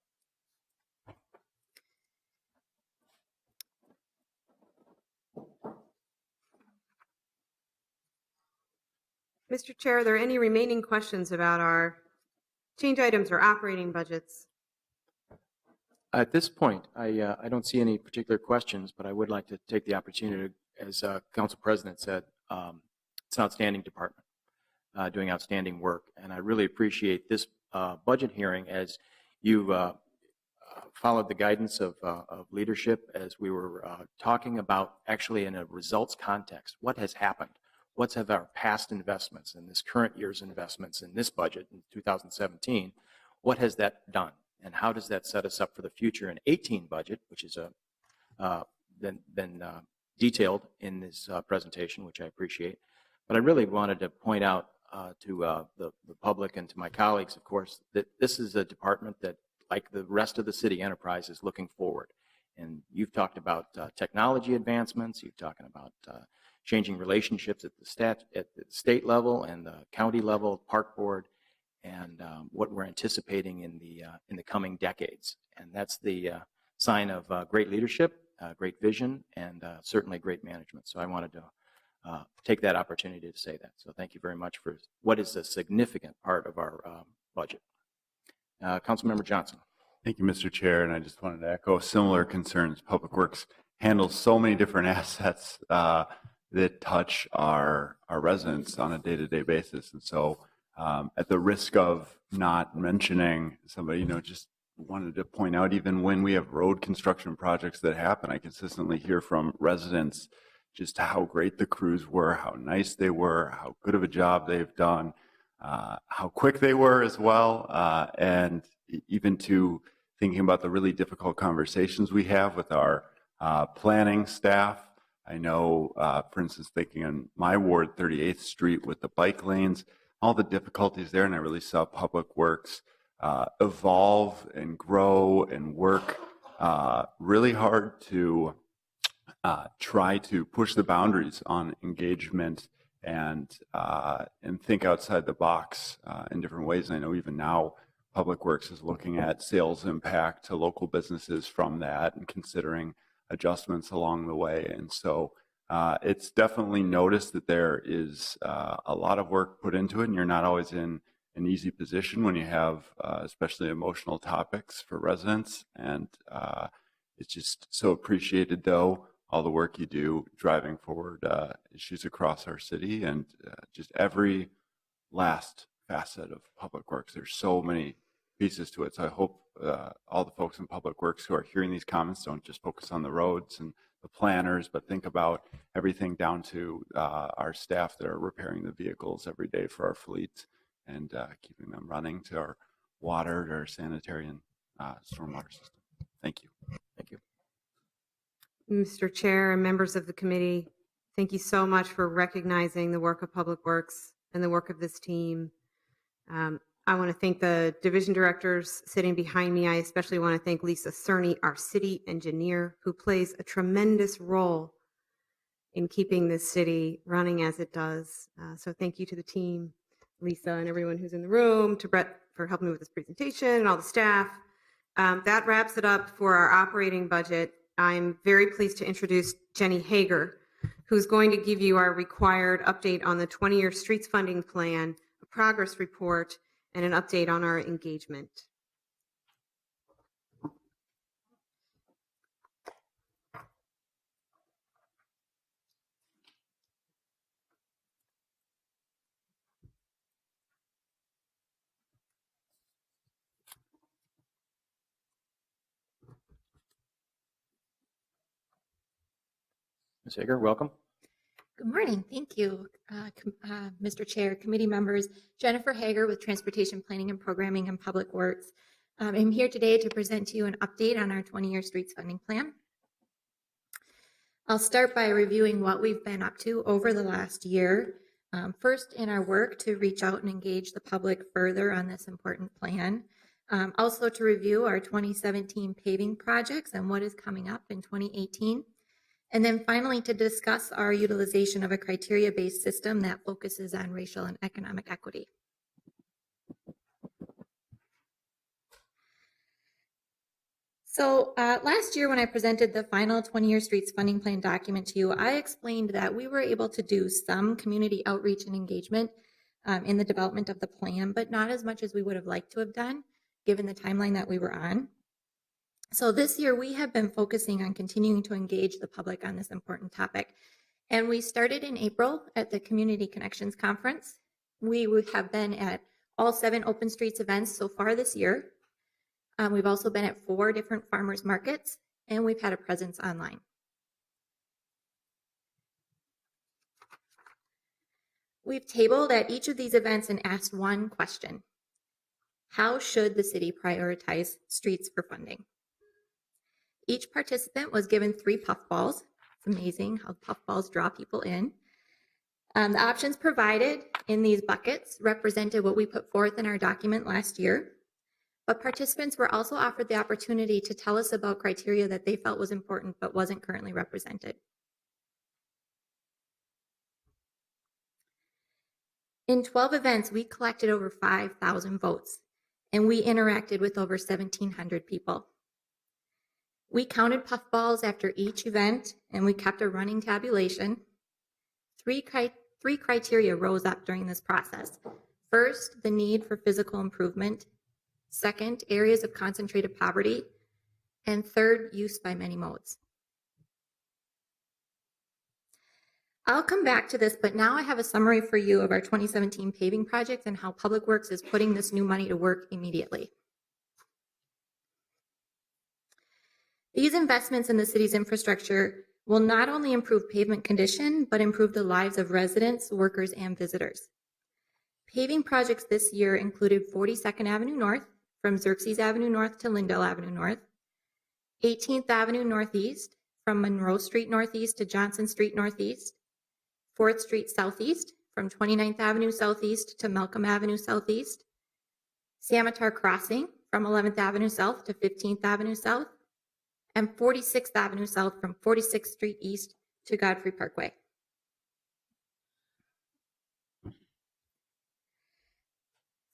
Speaker 2: Mr. Chair, are there any remaining questions about our change items or operating budgets?
Speaker 1: At this point, I don't see any particular questions, but I would like to take the opportunity, as Council President said, it's an outstanding department doing outstanding work, and I really appreciate this budget hearing as you followed the guidance of leadership as we were talking about actually in a results context. What has happened? What's have our past investments and this current year's investments in this budget in 2017? What has that done? And how does that set us up for the future in 18 budget, which is been detailed in this presentation, which I appreciate. But I really wanted to point out to the public and to my colleagues, of course, that this is a department that, like the rest of the city enterprise, is looking forward. And you've talked about technology advancements. You've talked about changing relationships at the state level and the county level, park board, and what we're anticipating in the coming decades. And that's the sign of great leadership, great vision, and certainly great management. So I wanted to take that opportunity to say that. So thank you very much for what is a significant part of our budget. Councilmember Johnson.
Speaker 3: Thank you, Mr. Chair. And I just wanted to echo similar concerns. Public Works handles so many different assets that touch our residents on a day-to-day basis. And so at the risk of not mentioning somebody, just wanted to point out, even when we have road construction projects that happen, I consistently hear from residents just how great the crews were, how nice they were, how good of a job they've done, how quick they were as well, and even to thinking about the really difficult conversations we have with our planning staff. I know, for instance, thinking on my ward, 38th Street with the bike lanes, all the difficulties there, and I really saw Public Works evolve and grow and work really hard to try to push the boundaries on engagement and think outside the box in different ways. And I know even now Public Works is looking at sales impact to local businesses from that and considering adjustments along the way. And so it's definitely noticed that there is a lot of work put into it, and you're not always in an easy position when you have especially emotional topics for residents. And it's just so appreciated, though, all the work you do driving forward issues across our city and just every last facet of Public Works. There's so many pieces to it. So I hope all the folks in Public Works who are hearing these comments don't just focus on the roads and the planners, but think about everything down to our staff that are repairing the vehicles every day for our fleet and keeping them running, to our water, to our sanitary and stormwater system. Thank you.
Speaker 1: Thank you.
Speaker 2: Mr. Chair and members of the committee, thank you so much for recognizing the work of Public Works and the work of this team. I want to thank the division directors sitting behind me. I especially want to thank Lisa Cerny, our city engineer, who plays a tremendous role in keeping this city running as it does. So thank you to the team, Lisa and everyone who's in the room, to Brett for helping me with this presentation and all the staff. That wraps it up for our operating budget. I'm very pleased to introduce Jenny Hager, who's going to give you our required update on the 20-year streets funding plan, a progress report, and an update on our engagement.
Speaker 1: Ms. Hager, welcome.
Speaker 10: Good morning. Thank you, Mr. Chair, committee members. Jennifer Hager with Transportation Planning and Programming and Public Works. I'm here today to present to you an update on our 20-year streets funding plan. I'll start by reviewing what we've been up to over the last year. First, in our work to reach out and engage the public further on this important plan. Also to review our 2017 paving projects and what is coming up in 2018. And then finally, to discuss our utilization of a criteria-based system that focuses on racial and economic equity. So last year when I presented the final 20-year streets funding plan document to you, I explained that we were able to do some community outreach and engagement in the development of the plan, but not as much as we would have liked to have done, given the timeline that we were on. So this year we have been focusing on continuing to engage the public on this important topic. And we started in April at the Community Connections Conference. We have been at all 7 Open Streets events so far this year. We've also been at 4 different farmers markets, and we've had a presence online. We've tabled at each of these events and asked one question. How should the city prioritize streets for funding? Each participant was given 3 puffballs. It's amazing how puffballs draw people in. The options provided in these buckets represented what we put forth in our document last year. But participants were also offered the opportunity to tell us about criteria that they felt was important but wasn't currently represented. In 12 events, we collected over 5,000 votes, and we interacted with over 1,700 people. We counted puffballs after each event, and we kept a running tabulation. Three criteria rose up during this process. First, the need for physical improvement. Second, areas of concentrated poverty. And third, use by many modes. I'll come back to this, but now I have a summary for you of our 2017 paving project and how Public Works is putting this new money to work immediately. These investments in the city's infrastructure will not only improve pavement condition, but improve the lives of residents, workers, and visitors. Paving projects this year included 42nd Avenue North, from Xerxes Avenue North to Lindell Avenue North, 18th Avenue Northeast, from Monroe Street Northeast to Johnson Street Northeast, 4th Street Southeast, from 29th Avenue Southeast to Malcolm Avenue Southeast, Samotar Crossing, from 11th Avenue South to 15th Avenue South, and 46th Avenue South from 46th Street East to Godfrey Parkway.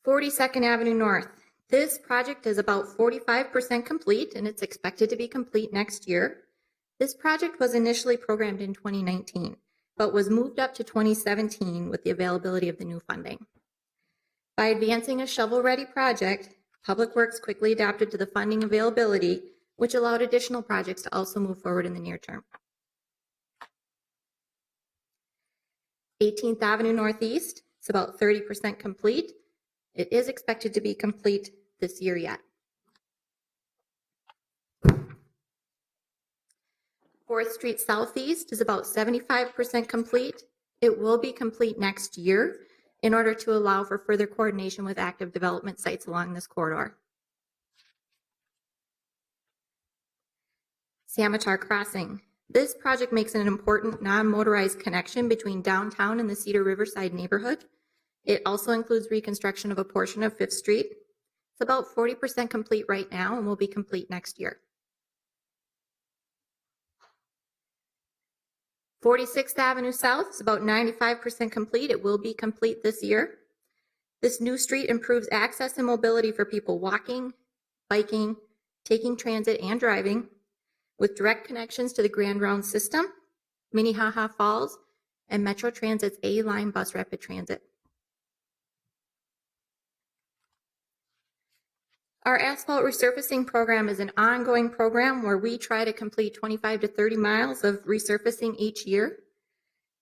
Speaker 10: (42nd Avenue North). This project is about 45% complete, and it's expected to be complete next year. This project was initially programmed in 2019, but was moved up to 2017 with the availability of the new funding. By advancing a shovel-ready project, Public Works quickly adapted to the funding availability, which allowed additional projects to also move forward in the near term. 18th Avenue Northeast, it's about 30% complete. It is expected to be complete this year yet. 4th Street Southeast is about 75% complete. It will be complete next year in order to allow for further coordination with active development sites along this corridor. Samotar Crossing. This project makes an important non-motorized connection between downtown and the Cedar Riverside neighborhood. It also includes reconstruction of a portion of 5th Street. It's about 40% complete right now and will be complete next year. 46th Avenue South is about 95% complete. It will be complete this year. This new street improves access and mobility for people walking, biking, taking transit, and driving, with direct connections to the Grand Round system, Minnehaha Falls, and Metro Transit's A-Line Bus Rapid Transit. Our asphalt resurfacing program is an ongoing program where we try to complete 25 to 30 miles of resurfacing each year.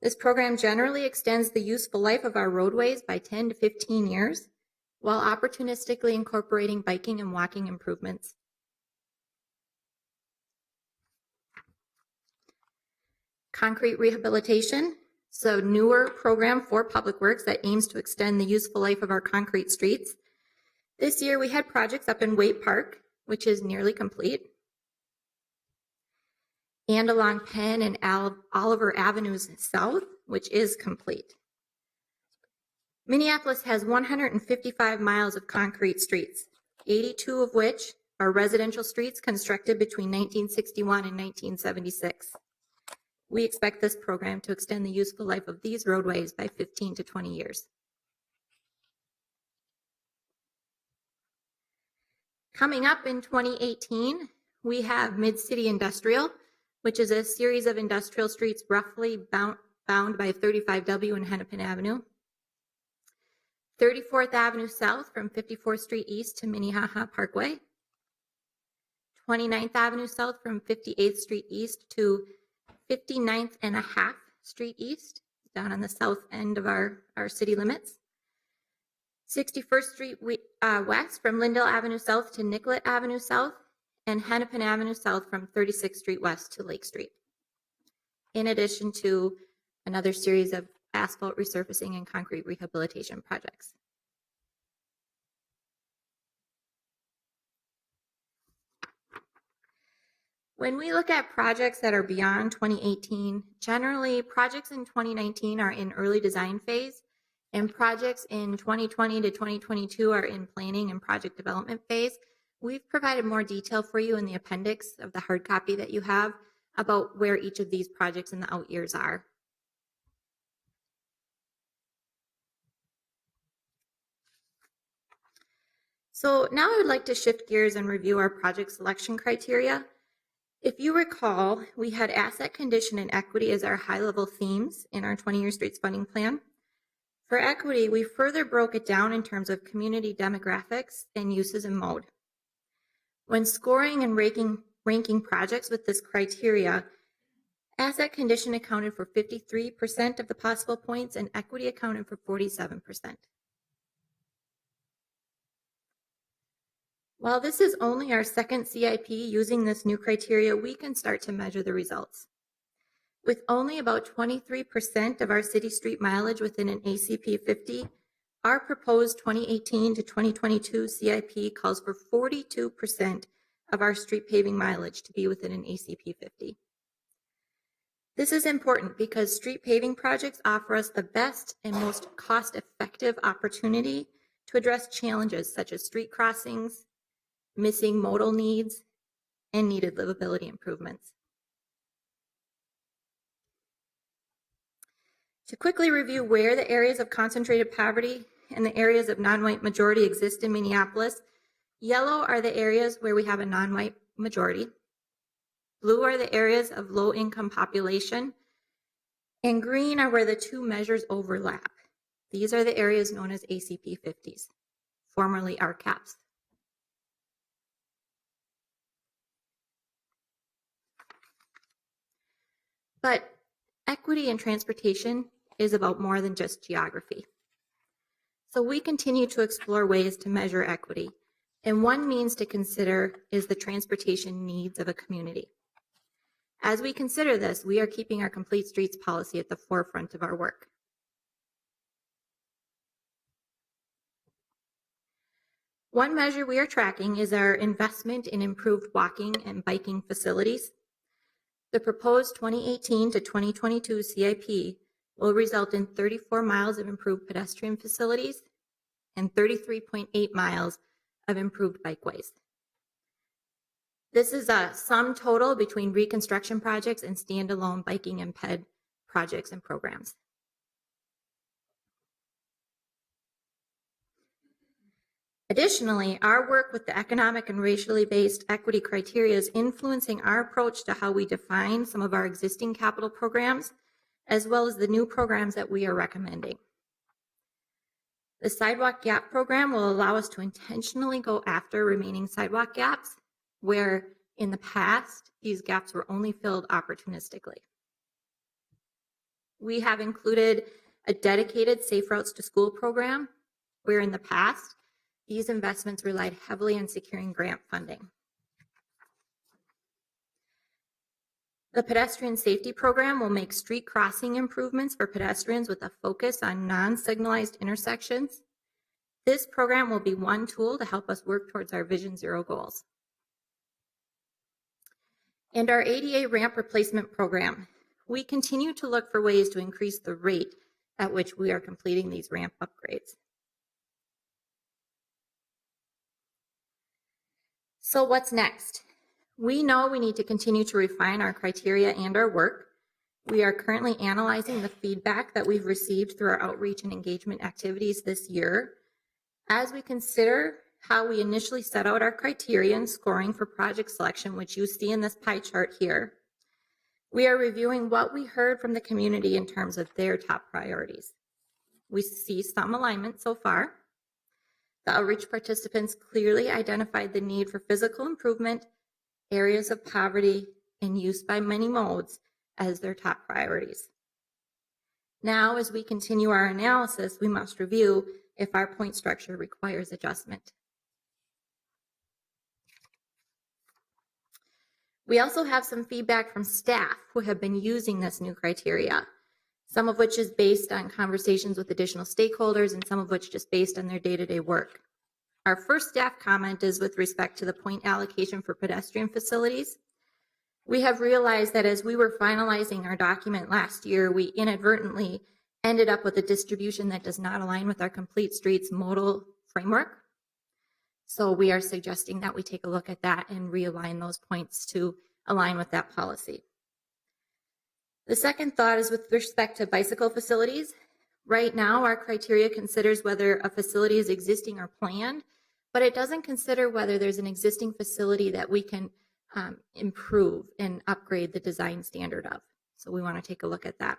Speaker 10: This program generally extends the useful life of our roadways by 10 to 15 years, while opportunistically incorporating biking and walking improvements. Concrete rehabilitation, so newer program for Public Works that aims to extend the useful life of our concrete streets. This year we had projects up in Waite Park, which is nearly complete, and along Penn and Oliver Avenues South, which is complete. Minneapolis has 155 miles of concrete streets, 82 of which are residential streets constructed between 1961 and 1976. We expect this program to extend the useful life of these roadways by 15 to 20 years. Coming up in 2018, we have Mid-City Industrial, which is a series of industrial streets roughly bound by 35W and Hennepin Avenue. 34th Avenue South from 54th Street East to Minnehaha Parkway. 29th Avenue South from 58th Street East to 59th and a half Street East, down on the south end of our city limits. 61st Street West from Lindell Avenue South to Nicollet Avenue South, and Hennepin Avenue South from 36th Street West to Lake Street, in addition to another series of asphalt resurfacing and concrete rehabilitation projects. When we look at projects that are beyond 2018, generally projects in 2019 are in early design phase, and projects in 2020 to 2022 are in planning and project development phase. We've provided more detail for you in the appendix of the hard copy that you have about where each of these projects in the out years are. So now I would like to shift gears and review our project selection criteria. If you recall, we had asset condition and equity as our high-level themes in our 20-year streets funding plan. For equity, we further broke it down in terms of community demographics and uses and mode. When scoring and ranking projects with this criteria, asset condition accounted for 53% of the possible points and equity accounted for 47%. While this is only our second CIP using this new criteria, we can start to measure the results. With only about 23% of our city street mileage within an ACP 50, our proposed 2018 to 2022 CIP calls for 42% of our street paving mileage to be within an ACP 50. This is important because street paving projects offer us the best and most cost-effective opportunity to address challenges such as street crossings, missing modal needs, and needed livability improvements. To quickly review where the areas of concentrated poverty and the areas of non-white majority exist in Minneapolis, yellow are the areas where we have a non-white majority, blue are the areas of low-income population, and green are where the two measures overlap. These are the areas known as ACP 50s, formerly RCAPs. But equity in transportation is about more than just geography. So we continue to explore ways to measure equity, and one means to consider is the transportation needs of a community. As we consider this, we are keeping our Complete Streets policy at the forefront of our work. One measure we are tracking is our investment in improved walking and biking facilities. The proposed 2018 to 2022 CIP will result in 34 miles of improved pedestrian facilities and 33.8 miles of improved bikeways. This is a sum total between reconstruction projects and standalone biking and ped projects and programs. Additionally, our work with the economic and racially based equity criteria is influencing our approach to how we define some of our existing capital programs, as well as the new programs that we are recommending. The Sidewalk Gap Program will allow us to intentionally go after remaining sidewalk gaps, where in the past, these gaps were only filled opportunistically. We have included a dedicated Safe Routes to School program, where in the past, these investments relied heavily on securing grant funding. The Pedestrian Safety Program will make street crossing improvements for pedestrians with a focus on non-signalized intersections. This program will be one tool to help us work towards our Vision Zero goals. And our ADA ramp replacement program. We continue to look for ways to increase the rate at which we are completing these ramp upgrades. So what's next? We know we need to continue to refine our criteria and our work. We are currently analyzing the feedback that we've received through our outreach and engagement activities this year. As we consider how we initially set out our criteria and scoring for project selection, which you see in this pie chart here, we are reviewing what we heard from the community in terms of their top priorities. We see some alignment so far. The outreach participants clearly identified the need for physical improvement, areas of poverty, and use by many modes as their top priorities. Now, as we continue our analysis, we must review if our point structure requires adjustment. We also have some feedback from staff who have been using this new criteria, some of which is based on conversations with additional stakeholders and some of which just based on their day-to-day work. Our first staff comment is with respect to the point allocation for pedestrian facilities. We have realized that as we were finalizing our document last year, we inadvertently ended up with a distribution that does not align with our complete streets modal framework. So we are suggesting that we take a look at that and realign those points to align with that policy. The second thought is with respect to bicycle facilities. Right now, our criteria considers whether a facility is existing or planned, but it doesn't consider whether there's an existing facility that we can improve and upgrade the design standard of. So we want to take a look at that.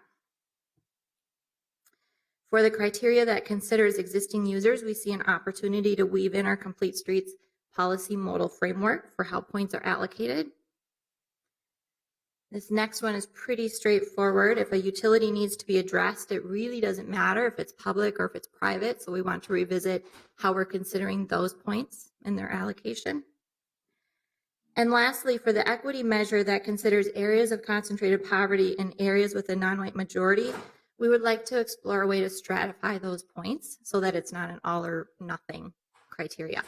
Speaker 10: For the criteria that considers existing users, we see an opportunity to weave in our Complete Streets policy modal framework for how points are allocated. This next one is pretty straightforward. If a utility needs to be addressed, it really doesn't matter if it's public or if it's private. So we want to revisit how we're considering those points in their allocation. And lastly, for the equity measure that considers areas of concentrated poverty and areas with a non-white majority, we would like to explore a way to stratify those points so that it's not an all or nothing criteria.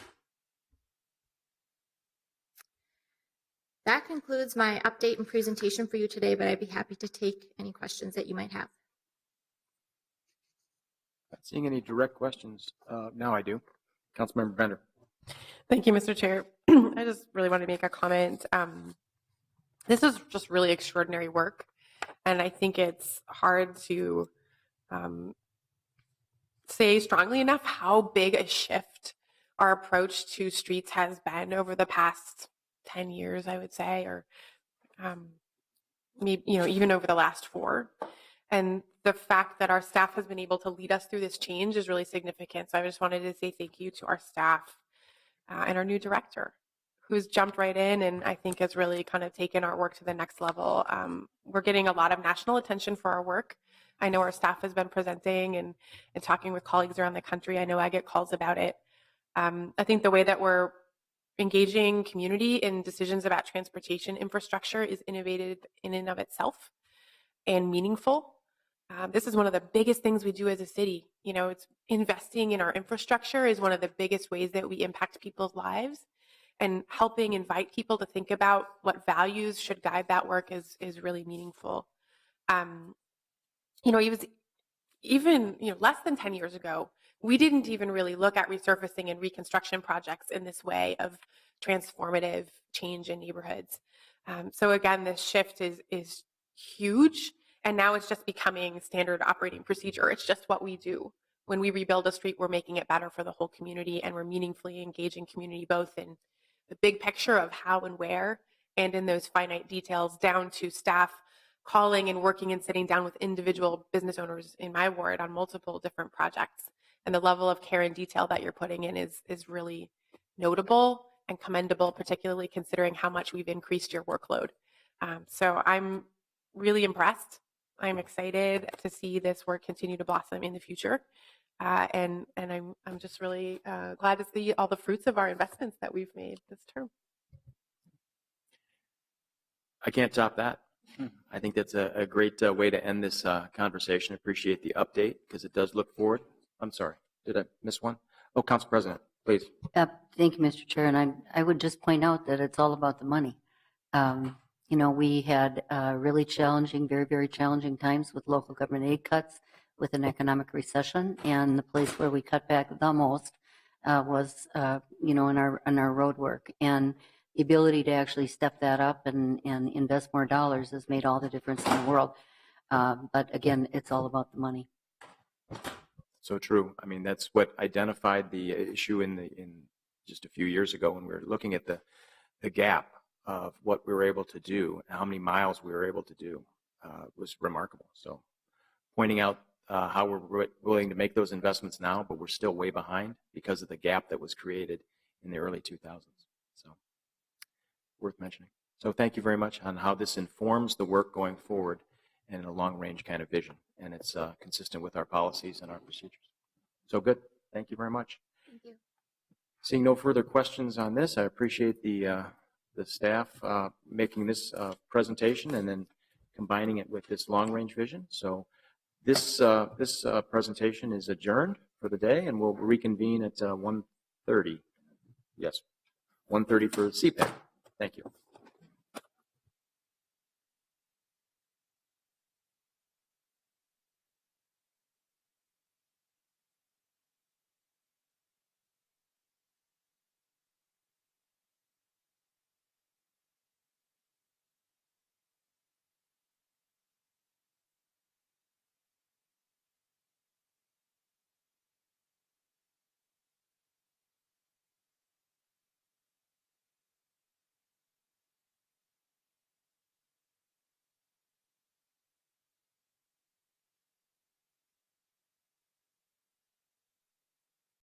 Speaker 10: That concludes my update and presentation for you today, but I'd be happy to take any questions that you might have.
Speaker 1: Not seeing any direct questions. Now I do. Councilmember Bender.
Speaker 5: Thank you, Mr. Chair. I just really wanted to make a comment. This is just really extraordinary work, and I think it's hard to say strongly enough how big a shift our approach to streets has been over the past 10 years, I would say, or maybe, even over the last 4. And the fact that our staff has been able to lead us through this change is really significant. So I just wanted to say thank you to our staff and our new director, who's jumped right in and I think has really kind of taken our work to the next level. We're getting a lot of national attention for our work. I know our staff has been presenting and talking with colleagues around the country. I know I get calls about it. I think the way that we're engaging community in decisions about transportation infrastructure is innovative in and of itself and meaningful. This is one of the biggest things we do as a city. It's investing in our infrastructure is one of the biggest ways that we impact people's lives, and helping invite people to think about what values should guide that work is really meaningful. It was even less than 10 years ago, we didn't even really look at resurfacing and reconstruction projects in this way of transformative change in neighborhoods. So again, this shift is huge, and now it's just becoming standard operating procedure. It's just what we do. When we rebuild a street, we're making it better for the whole community, and we're meaningfully engaging community both in the big picture of how and where, and in those finite details down to staff calling and working and sitting down with individual business owners in my ward on multiple different projects. And the level of care and detail that you're putting in is really notable and commendable, particularly considering how much we've increased your workload. So I'm really impressed. I'm excited to see this work continue to blossom in the future. And I'm just really glad to see all the fruits of our investments that we've made this term.
Speaker 1: I can't top that. I think that's a great way to end this conversation. Appreciate the update because it does look forward. I'm sorry, did I miss one? Oh, Council President, please.
Speaker 6: Thank you, Mr. Chair. And I would just point out that it's all about the money. We had really challenging, very, very challenging times with local government aid cuts, with an economic recession, and the place where we cut back the most was, in our road work. And the ability to actually step that up and invest more dollars has made all the difference in the world. But again, it's all about the money.
Speaker 1: So true. I mean, that's what identified the issue in just a few years ago when we were looking at the gap of what we were able to do, how many miles we were able to do was remarkable. So pointing out how we're willing to make those investments now, but we're still way behind because of the gap that was created in the early 2000s. So worth mentioning. So thank you very much on how this informs the work going forward and a long-range kind of vision. And it's consistent with our policies and our procedures. So good. Thank you very much.
Speaker 10: Thank you.
Speaker 1: Seeing no further questions on this, I appreciate the staff making this presentation and then combining it with this long-range vision. So this presentation is adjourned for the day, and we'll reconvene at 1:30. Yes, 1:30 for CPAC. Thank you.